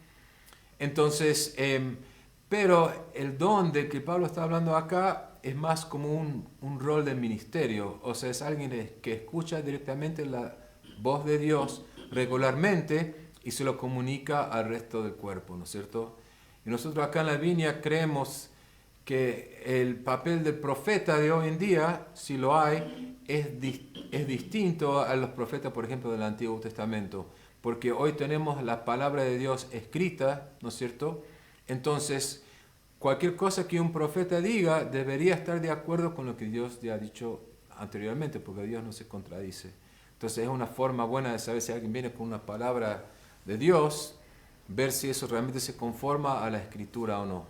Speaker 2: Entonces, pero el don del que Pablo está hablando acá es más como un rol de ministerio, o sea, es alguien que escucha directamente la voz de Dios regularmente y se lo comunica al resto del cuerpo, ¿no es cierto? Y nosotros acá en la Viña creemos que el papel del profeta de hoy en día, si lo hay, es distinto a los profetas, por ejemplo, del Antiguo Testamento, porque hoy tenemos la palabra de Dios escrita, ¿no es cierto? Entonces, cualquier cosa que un profeta diga debería estar de acuerdo con lo que Dios ya ha dicho anteriormente, porque Dios no se contradice. Entonces, es una forma buena de saber si alguien viene con una palabra de Dios, ver si eso realmente se conforma a la Escritura o no.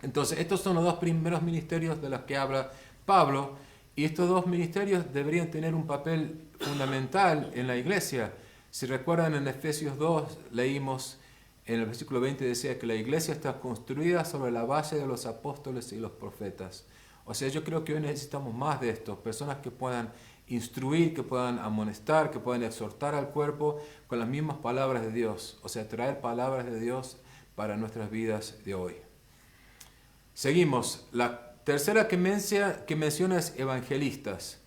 Speaker 2: Entonces, estos son los dos primeros ministerios de los que habla Pablo, Y estos dos ministerios deberían tener un papel fundamental en la iglesia. Si recuerdan, en Efesios 2 leímos en el versículo 20, decía que la iglesia está construida sobre la base de los apóstoles y los profetas. O sea, yo creo que hoy necesitamos más de esto, personas que puedan instruir, que puedan amonestar, que puedan exhortar al cuerpo con las mismas palabras de Dios. O sea, traer palabras de Dios para nuestras vidas de hoy. Seguimos. La tercera que menciona es evangelistas.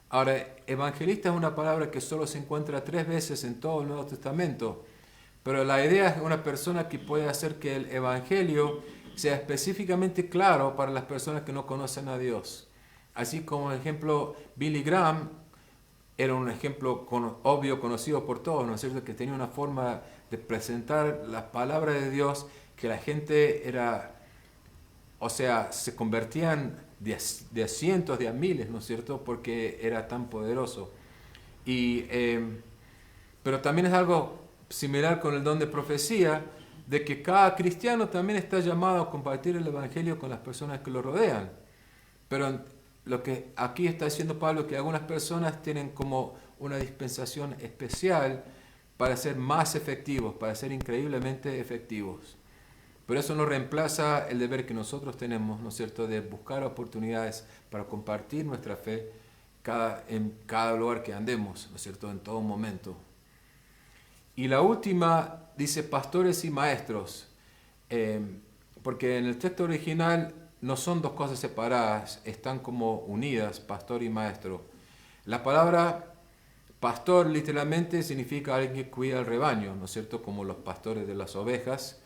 Speaker 2: Ahora, evangelista es una palabra que solo se encuentra 3 veces en todo el Nuevo Testamento, pero la idea es una persona que puede hacer que el evangelio sea específicamente claro para las personas que no conocen a Dios. Así como, por ejemplo, Billy Graham era un ejemplo obvio, conocido por todos, ¿no es cierto?, que tenía una forma de presentar las palabras de Dios que la gente era, o sea, se convertían de cientos, de a miles, ¿no es cierto?, porque era tan poderoso. Pero también es algo similar con el don de profecía, de que cada cristiano también está llamado a compartir el evangelio con las personas que lo rodean. Pero lo que aquí está diciendo Pablo es que algunas personas tienen como una dispensación especial para ser más efectivos, para ser increíblemente efectivos. Pero eso no reemplaza el deber que nosotros tenemos, ¿no es cierto?, de buscar oportunidades para compartir nuestra fe en cada lugar que andemos, ¿no es cierto?, en todo momento. Y la última dice pastores y maestros, porque en el texto original no son dos cosas separadas, están como unidas, pastor y maestro. La palabra pastor literalmente significa alguien que cuida el rebaño, ¿no es cierto?, como los pastores de las ovejas.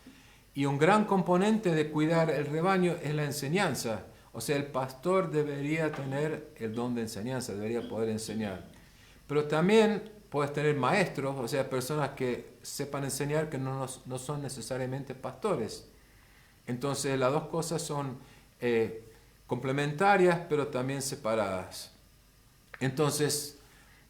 Speaker 2: Y un gran componente de cuidar el rebaño es la enseñanza. O sea, el pastor debería tener el don de enseñanza, debería poder enseñar. Pero también puedes tener maestros, o sea, personas que sepan enseñar que no son necesariamente pastores. Entonces, las dos cosas son complementarias, pero también separadas. Entonces,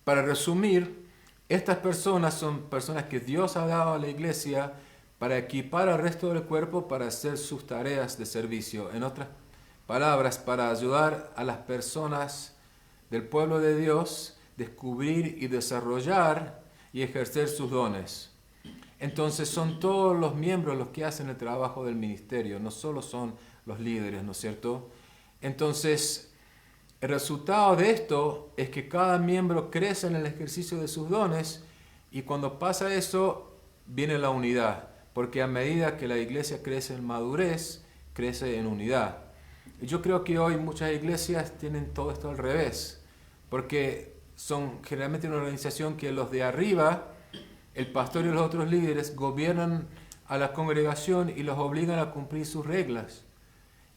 Speaker 2: para resumir, estas personas son personas que Dios ha dado a la iglesia para equipar al resto del cuerpo para hacer sus tareas de servicio. En otras palabras, para ayudar a las personas del pueblo de Dios descubrir y desarrollar y ejercer sus dones. Entonces son todos los miembros los que hacen el trabajo del ministerio, no solo son los líderes, ¿no es cierto? Entonces, el resultado de esto es que cada miembro crece en el ejercicio de sus dones y cuando pasa eso, viene la unidad, porque a medida que la iglesia crece en madurez, crece en unidad. Y yo creo que hoy muchas iglesias tienen todo esto al revés, porque son generalmente una organización que los de arriba, el pastor y los otros líderes, gobiernan a la congregación y los obligan a cumplir sus reglas.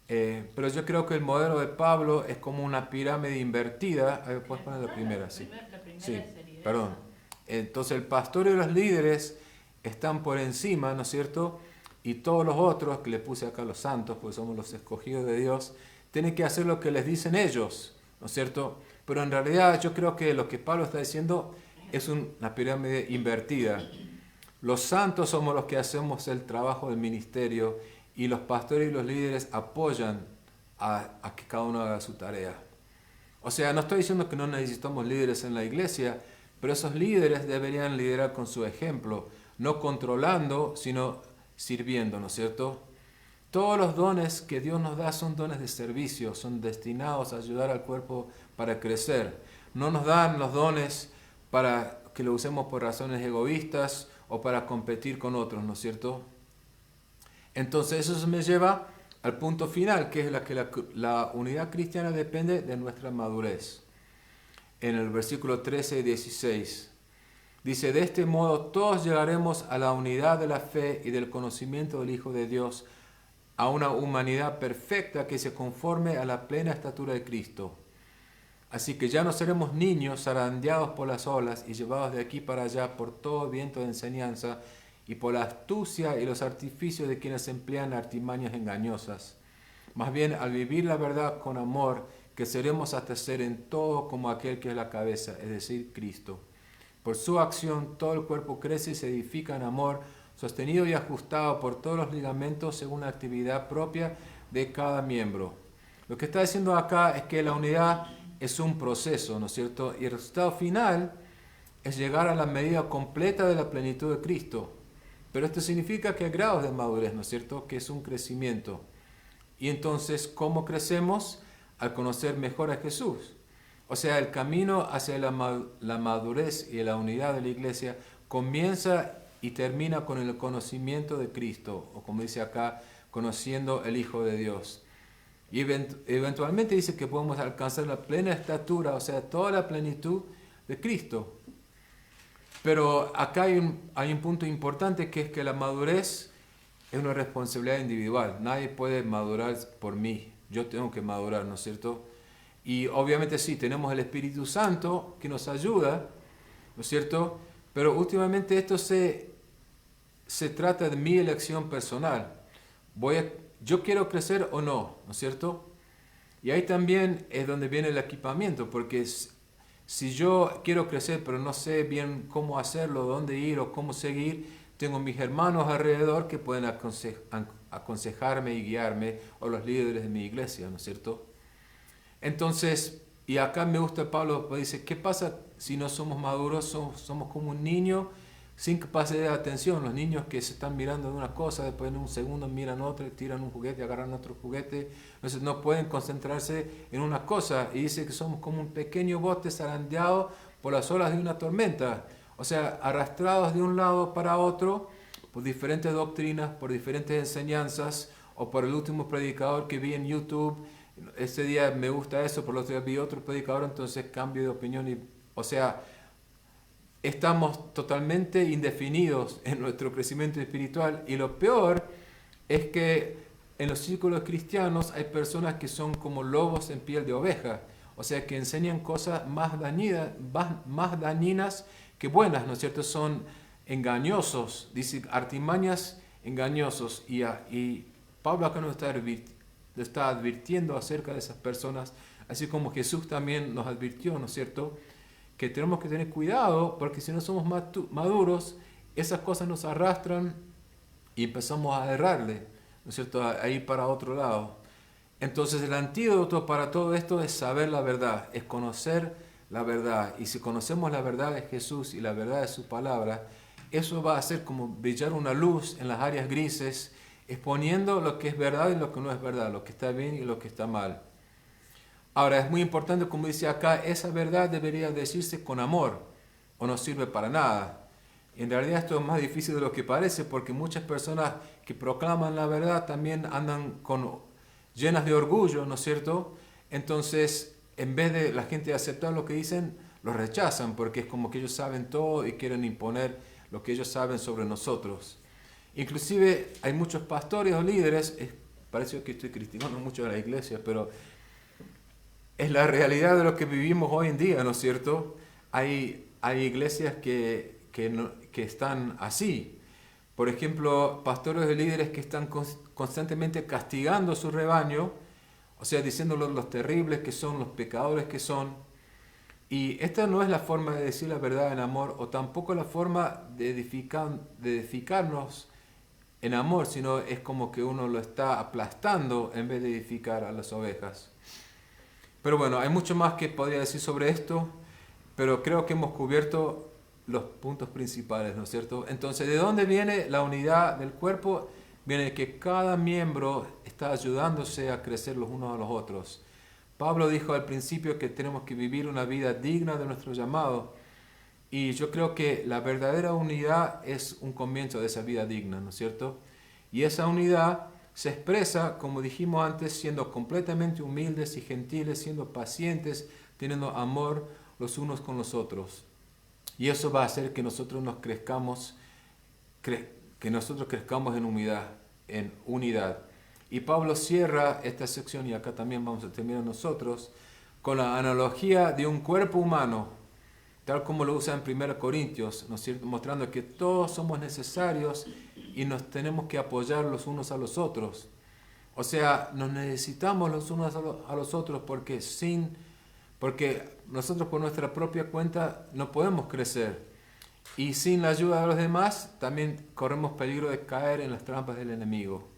Speaker 2: Pero yo creo que el modelo de Pablo es como una pirámide invertida. A ver, ¿puedes poner la primera? Sí.
Speaker 3: La primera
Speaker 2: Sí,
Speaker 3: sería
Speaker 2: perdón. Entonces el pastor y los líderes están por encima, ¿no es cierto? Y todos los otros, que le puse acá los santos, porque somos los escogidos de Dios, tienen que hacer lo que les dicen ellos, ¿no es cierto? Pero en realidad yo creo que lo que Pablo está diciendo es una pirámide invertida. Los santos somos los que hacemos el trabajo del ministerio y los pastores y los líderes apoyan a que cada uno haga su tarea. O sea, no estoy diciendo que no necesitamos líderes en la iglesia, pero esos líderes deberían liderar con su ejemplo, no controlando, sino sirviendo, ¿no es cierto? Todos los dones que Dios nos da son dones de servicio, son destinados a ayudar al cuerpo para crecer. No nos dan los dones para que lo usemos por razones egoístas o para competir con otros, ¿no es cierto? Entonces eso me lleva al punto final, que es la unidad cristiana depende de nuestra madurez. En el versículo 13 y 16 dice, de este modo todos llegaremos a la unidad de la fe y del conocimiento del Hijo de Dios, a una humanidad perfecta que se conforme a la plena estatura de Cristo. Así que ya no seremos niños zarandeados por las olas y llevados de aquí para allá por todo viento de enseñanza y por la astucia y los artificios de quienes emplean artimañas engañosas. Más bien, al vivir la verdad con amor, que seremos hasta ser en todo como aquel que es la cabeza, es decir, Cristo. Por su acción, todo el cuerpo crece y se edifica en amor, sostenido y ajustado por todos los ligamentos según la actividad propia de cada miembro. Lo que está diciendo acá es que la unidad es un proceso, ¿no es cierto? Y el resultado final es llegar a la medida completa de la plenitud de Cristo. Pero esto significa que hay grados de madurez, ¿no es cierto? Que es un crecimiento. Y entonces, ¿cómo crecemos? Al conocer mejor a Jesús. O sea, el camino hacia la madurez y la unidad de la iglesia comienza y termina con el conocimiento de Cristo, o como dice acá, conociendo el Hijo de Dios. Y eventualmente dice que podemos alcanzar la plena estatura, o sea, toda la plenitud de Cristo. Pero acá hay un punto importante, que es que la madurez es una responsabilidad individual. Nadie puede madurar por mí. Yo tengo que madurar, ¿no es cierto? Y obviamente sí, tenemos el Espíritu Santo que nos ayuda, ¿no es cierto? Pero últimamente esto se trata de mi elección personal. Yo quiero crecer o no, ¿no es cierto? Y ahí también es donde viene el equipamiento, porque si yo quiero crecer pero no sé bien cómo hacerlo, dónde ir o cómo seguir, tengo mis hermanos alrededor que pueden aconsejarme y guiarme, o los líderes de mi iglesia, ¿no es cierto? Entonces, y acá me gusta Pablo, dice, ¿qué pasa si no somos maduros? Somos como un niño sin capacidad de atención. Los niños que se están mirando de una cosa, después en un segundo miran otra, tiran un juguete, agarran otro juguete. Entonces no pueden concentrarse en una cosa. Y dice que somos como un pequeño bote zarandeado por las olas de una tormenta. O sea, arrastrados de un lado para otro por diferentes doctrinas, por diferentes enseñanzas, o por el último predicador que vi en YouTube. Este día me gusta eso, por el otro día vi otro predicador, entonces cambio de opinión. O sea, estamos totalmente indefinidos en nuestro crecimiento espiritual, y lo peor es que en los círculos cristianos hay personas que son como lobos en piel de oveja, o sea, que enseñan cosas más dañinas que buenas, ¿no es cierto? Son engañosos, dice artimañas engañosos, y Pablo acá nos está advirtiendo acerca de esas personas, así como Jesús también nos advirtió, ¿no es cierto?, que tenemos que tener cuidado, porque si no somos maduros, esas cosas nos arrastran y empezamos a errarle, ¿no es cierto?, a ir para otro lado. Entonces el antídoto para todo esto es saber la verdad, es conocer la verdad. Y si conocemos la verdad de Jesús y la verdad de su palabra, eso va a hacer como brillar una luz en las áreas grises, exponiendo lo que es verdad y lo que no es verdad, lo que está bien y lo que está mal. Ahora, es muy importante, como dice acá, esa verdad debería decirse con amor, o no sirve para nada. En realidad esto es más difícil de lo que parece, porque muchas personas que proclaman la verdad también andan llenas de orgullo, ¿no es cierto? Entonces, en vez de la gente aceptar lo que dicen, lo rechazan, porque es como que ellos saben todo y quieren imponer lo que ellos saben sobre nosotros. Inclusive hay muchos pastores o líderes, parece que estoy criticando mucho a la iglesia, pero es la realidad de lo que vivimos hoy en día, ¿no es cierto? Hay iglesias que están así. Por ejemplo, pastores y líderes que están constantemente castigando a su rebaño, o sea, diciéndoles los terribles que son, los pecadores que son. Y esta no es la forma de decir la verdad en amor, o tampoco la forma de edificarnos en amor, sino es como que uno lo está aplastando en vez de edificar a las ovejas. Pero bueno, hay mucho más que podría decir sobre esto, pero creo que hemos cubierto los puntos principales, ¿no es cierto? Entonces, ¿de dónde viene la unidad del cuerpo? Viene de que cada miembro está ayudándose a crecer los unos a los otros. Pablo dijo al principio que tenemos que vivir una vida digna de nuestro llamado, y yo creo que la verdadera unidad es un comienzo de esa vida digna, ¿no es cierto? Y esa unidad se expresa, como dijimos antes, siendo completamente humildes y gentiles, siendo pacientes, teniendo amor los unos con los otros. Y eso va a hacer que nosotros crezcamos en unidad. Y Pablo cierra esta sección, y acá también vamos a terminar nosotros, con la analogía de un cuerpo humano, tal como lo usa en 1 Corintios, ¿no es cierto?, mostrando que todos somos necesarios y nos tenemos que apoyar los unos a los otros. O sea, nos necesitamos los unos a los otros, porque nosotros por nuestra propia cuenta no podemos crecer. Y sin la ayuda de los demás también corremos peligro de caer en las trampas del enemigo.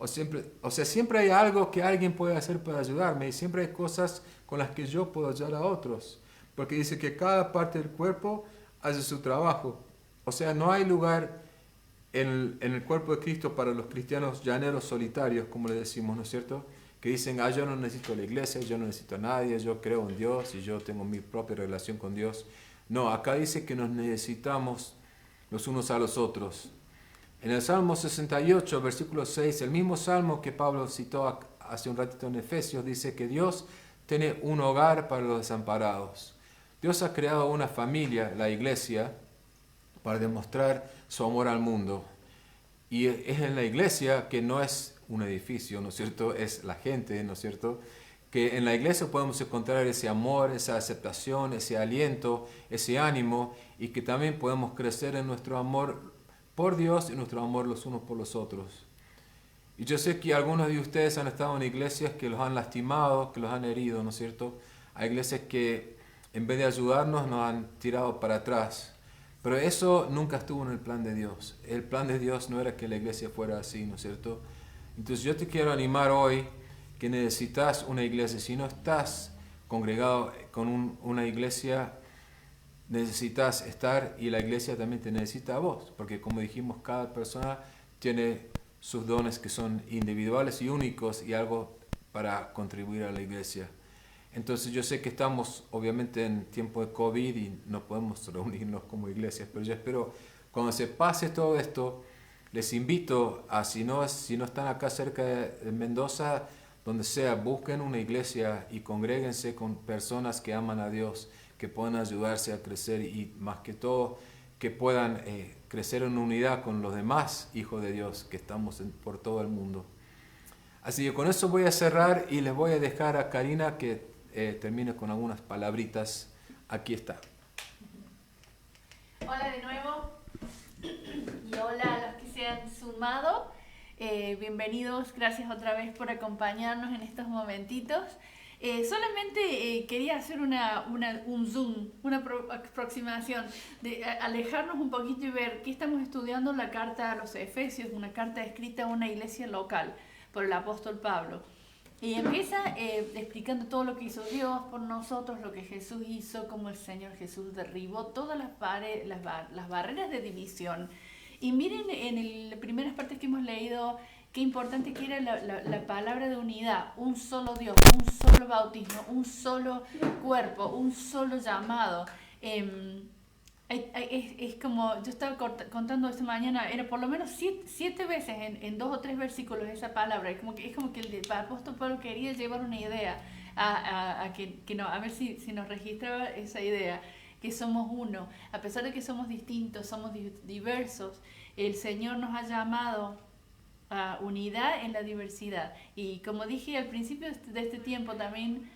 Speaker 2: Siempre hay algo que alguien puede hacer para ayudarme y siempre hay cosas con las que yo puedo ayudar a otros. Porque dice que cada parte del cuerpo hace su trabajo. O sea, no hay lugar en el cuerpo de Cristo para los cristianos llaneros solitarios, como le decimos, ¿no es cierto? Que dicen, yo no necesito la iglesia, yo no necesito a nadie, yo creo en Dios y yo tengo mi propia relación con Dios. No, acá dice que nos necesitamos los unos a los otros. En el Salmo 68, versículo 6, el mismo Salmo que Pablo citó hace un ratito en Efesios, dice que Dios tiene un hogar para los desamparados. Dios ha creado una familia, la iglesia, para demostrar su amor al mundo. Y es en la iglesia, que no es un edificio, ¿no es cierto? Es la gente, ¿no es cierto? Que en la iglesia podemos encontrar ese amor, esa aceptación, ese aliento, ese ánimo, y que también podemos crecer en nuestro amor por Dios y nuestro amor los unos por los otros. Y yo sé que algunos de ustedes han estado en iglesias que los han lastimado, que los han herido, ¿no es cierto? Hay iglesias que en vez de ayudarnos nos han tirado para atrás. Pero eso nunca estuvo en el plan de Dios. El plan de Dios no era que la iglesia fuera así, ¿no es cierto? Entonces yo te quiero animar hoy que necesitas una iglesia. Si no estás congregado con una iglesia, necesitas estar, y la iglesia también te necesita a vos. Porque como dijimos, cada persona tiene sus dones que son individuales y únicos y algo para contribuir a la iglesia. Entonces yo sé que estamos obviamente en tiempo de COVID y no podemos reunirnos como iglesias, pero yo espero cuando se pase todo esto, les invito a, si no están acá cerca de Mendoza, donde sea, busquen una iglesia y congréguense con personas que aman a Dios, que puedan ayudarse a crecer y más que todo que puedan crecer en unidad con los demás hijos de Dios que estamos por todo el mundo. Así que con eso voy a cerrar y les voy a dejar a Karina que termine con algunas palabritas. Aquí está.
Speaker 3: Hola de nuevo y hola a los que se han sumado. Bienvenidos, gracias otra vez por acompañarnos en estos momentitos. Solamente quería hacer un zoom, una aproximación, de alejarnos un poquito y ver qué estamos estudiando la carta a los Efesios, una carta escrita a una iglesia local por el apóstol Pablo. Y empieza explicando todo lo que hizo Dios por nosotros, lo que Jesús hizo, cómo el Señor Jesús derribó todas las barreras de división. Y miren en las primeras partes que hemos leído, qué importante que era la palabra de unidad, un solo Dios, un solo bautismo, un solo cuerpo, un solo llamado. Es como, yo estaba contando esta mañana, era por lo menos siete veces en 2 o 3 versículos esa palabra. Es como que el apóstol Pablo quería llevar una idea a ver si nos registraba esa idea, que somos uno. A pesar de que somos distintos, somos diversos, el Señor nos ha llamado a unidad en la diversidad. Y como dije al principio de este tiempo también,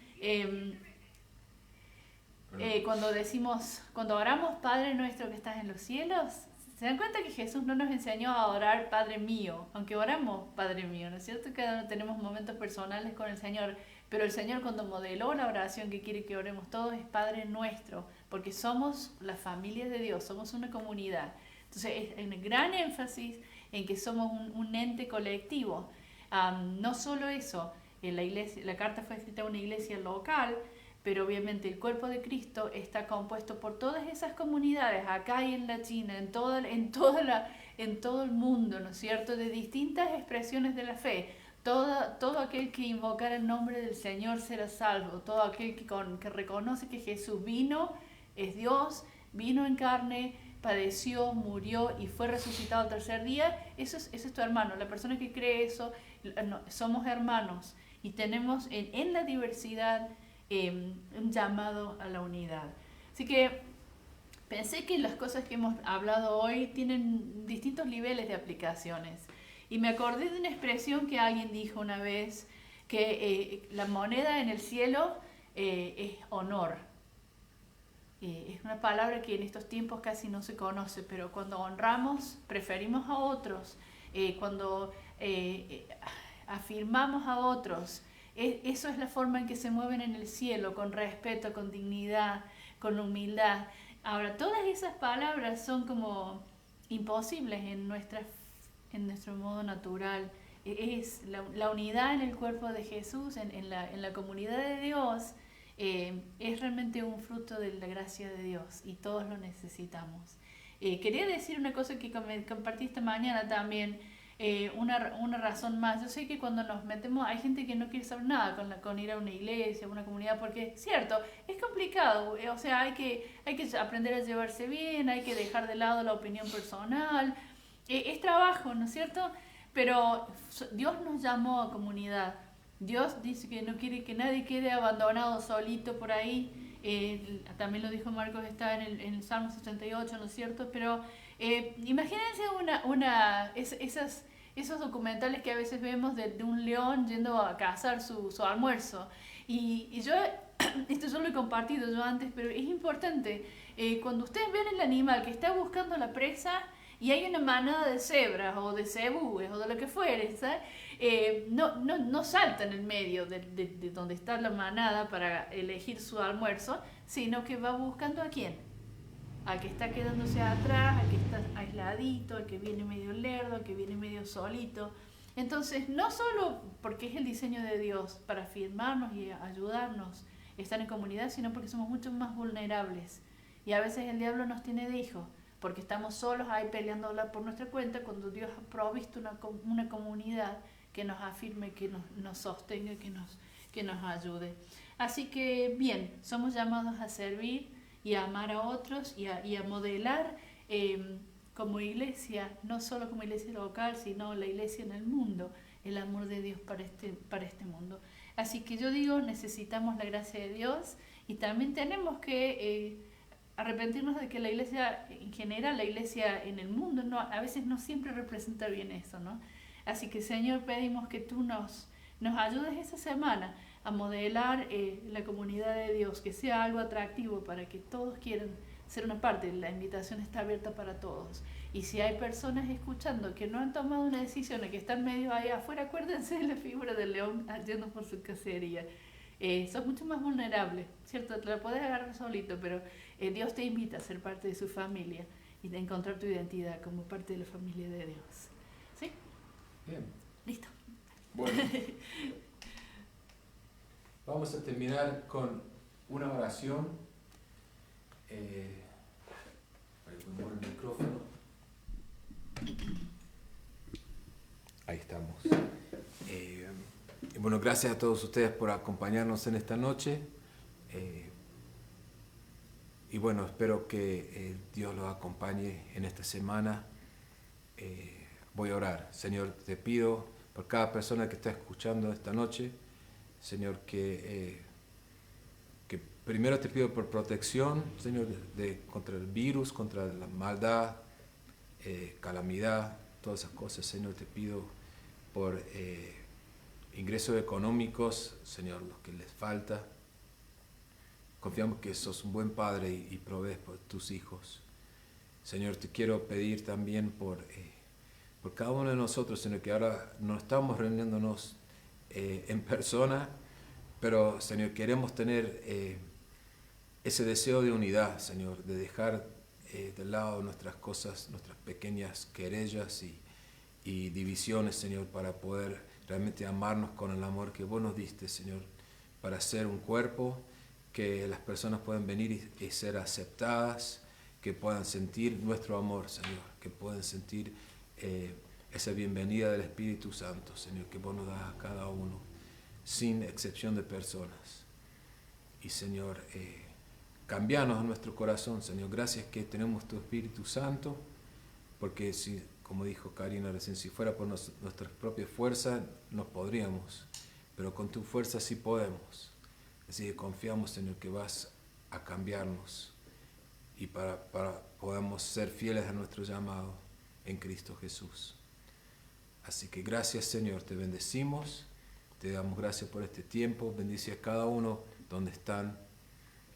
Speaker 3: cuando oramos Padre nuestro que estás en los cielos, se dan cuenta que Jesús no nos enseñó a orar Padre mío, aunque oramos Padre mío, ¿no es cierto? Cada uno tenemos momentos personales con el Señor, pero el Señor cuando modeló la oración que quiere que oremos todos es Padre nuestro, porque somos la familia de Dios, somos una comunidad. Entonces es un gran énfasis en que somos un ente colectivo. No solo eso, la carta fue escrita a una iglesia local, pero obviamente el cuerpo de Cristo está compuesto por todas esas comunidades, acá y en la China, en todo el mundo, ¿no es cierto?, de distintas expresiones de la fe. Todo aquel que invocar el nombre del Señor será salvo. Todo aquel que reconoce que Jesús vino, es Dios, vino en carne, padeció, murió y fue resucitado al tercer día, ese es tu hermano. La persona que cree eso, somos hermanos y tenemos en la diversidad un llamado a la unidad. Así que pensé que las cosas que hemos hablado hoy tienen distintos niveles de aplicaciones. Y me acordé de una expresión que alguien dijo una vez, que la moneda en el cielo es honor. Es una palabra que en estos tiempos casi no se conoce, pero cuando honramos, preferimos a otros, cuando afirmamos a otros, eso es la forma en que se mueven en el cielo, con respeto, con dignidad, con humildad. Ahora, todas esas palabras son como imposibles en nuestro modo natural, es la unidad en el cuerpo de Jesús, en la comunidad de Dios, es realmente un fruto de la gracia de Dios y todos lo necesitamos. Quería decir una cosa que compartí esta mañana también, una razón más. Yo sé que cuando nos metemos, hay gente que no quiere saber nada con ir a una iglesia, a una comunidad, porque es cierto, es complicado, o sea, hay que aprender a llevarse bien, hay que dejar de lado la opinión personal, es trabajo, ¿no es cierto? Pero Dios nos llamó a comunidad. Dios dice que no quiere que nadie quede abandonado solito por ahí. También lo dijo Marcos, está en el Salmo 68, ¿no es cierto? Pero imagínense esos documentales que a veces vemos de un león yendo a cazar su almuerzo. Y yo, esto yo lo he compartido yo antes, pero es importante. Cuando ustedes ven el animal que está buscando la presa y hay una manada de cebras o de cebúes o de lo que fuere, ¿sabes? No salta en el medio de donde está la manada para elegir su almuerzo, sino que va buscando a quién, al que está quedándose atrás, al que está aisladito, al que viene medio lerdo, al que viene medio solito. Entonces, no solo porque es el diseño de Dios para afirmarnos y ayudarnos a estar en comunidad, sino porque somos mucho más vulnerables. Y a veces el diablo nos tiene de hijos, porque estamos solos ahí peleándola por nuestra cuenta, cuando Dios ha provisto una comunidad que nos afirme, que nos sostenga, que nos ayude. Así que, bien, somos llamados a servir y a amar a otros y a modelar como iglesia, no solo como iglesia local, sino la iglesia en el mundo, el amor de Dios para este mundo. Así que yo digo, necesitamos la gracia de Dios y también tenemos que arrepentirnos de que la iglesia en general, la iglesia en el mundo, a veces no siempre representa bien eso, ¿no? Así que, Señor, pedimos que tú nos ayudes esta semana a modelar la comunidad de Dios, que sea algo atractivo para que todos quieran ser una parte. La invitación está abierta para todos. Y si hay personas escuchando que no han tomado una decisión, que están medio ahí afuera, acuérdense de la figura del león yendo por su cacería. Sos mucho más vulnerable, ¿cierto? Te la puedes agarrar solito, pero Dios te invita a ser parte de su familia y de encontrar tu identidad como parte de la familia de Dios. ¿Sí?
Speaker 2: Bien.
Speaker 3: Listo.
Speaker 2: Bueno. Vamos a terminar con una oración. Para que me mueva el micrófono. Ahí estamos. Bueno, gracias a todos ustedes por acompañarnos en esta noche. Y bueno, espero que Dios los acompañe en esta semana. Voy a orar. Señor, te pido por cada persona que está escuchando esta noche, Señor, que primero te pido por protección, Señor, contra el virus, contra la maldad, calamidad, todas esas cosas. Señor, te pido por ingresos económicos, Señor, los que les falta. Confiamos que sos un buen padre y provees por tus hijos. Señor, te quiero pedir también por cada uno de nosotros, Señor, que ahora no estamos reuniéndonos en persona, pero, Señor, queremos tener ese deseo de unidad, Señor, de dejar de lado nuestras cosas, nuestras pequeñas querellas y divisiones, Señor, para poder realmente amarnos con el amor que vos nos diste, Señor, para ser un cuerpo, que las personas puedan venir y ser aceptadas, que puedan sentir nuestro amor, Señor, que puedan sentir esa bienvenida del Espíritu Santo, Señor, que vos nos das a cada uno, sin excepción de personas. Y, Señor, cambianos a nuestro corazón, Señor. Gracias que tenemos tu Espíritu Santo, porque si, como dijo Karina recién, si fuera por nuestras propias fuerzas, no podríamos, pero con tu fuerza sí podemos. Así que confiamos, Señor, que vas a cambiarnos y para podamos ser fieles a nuestro llamado en Cristo Jesús. Así que gracias, Señor, te bendecimos, te damos gracias por este tiempo, bendice a cada uno donde están,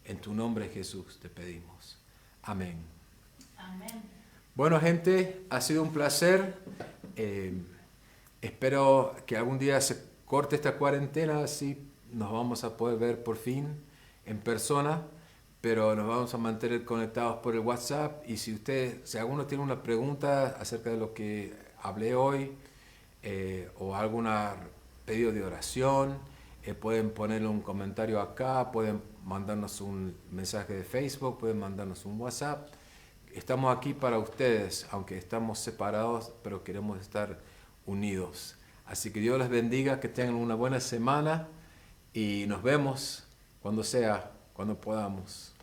Speaker 2: en tu nombre, Jesús, te pedimos. Amén.
Speaker 3: Amén.
Speaker 2: Bueno, gente, ha sido un placer. Espero que algún día se corte esta cuarentena, así nos vamos a poder ver por fin en persona, pero nos vamos a mantener conectados por el WhatsApp. Y si alguno tiene una pregunta acerca de lo que hablé hoy, o algún pedido de oración, pueden ponerle un comentario acá, pueden mandarnos un mensaje de Facebook, pueden mandarnos un WhatsApp. Estamos aquí para ustedes, aunque estamos separados, pero queremos estar unidos. Así que Dios les bendiga, que tengan una buena semana y nos vemos cuando sea, cuando podamos.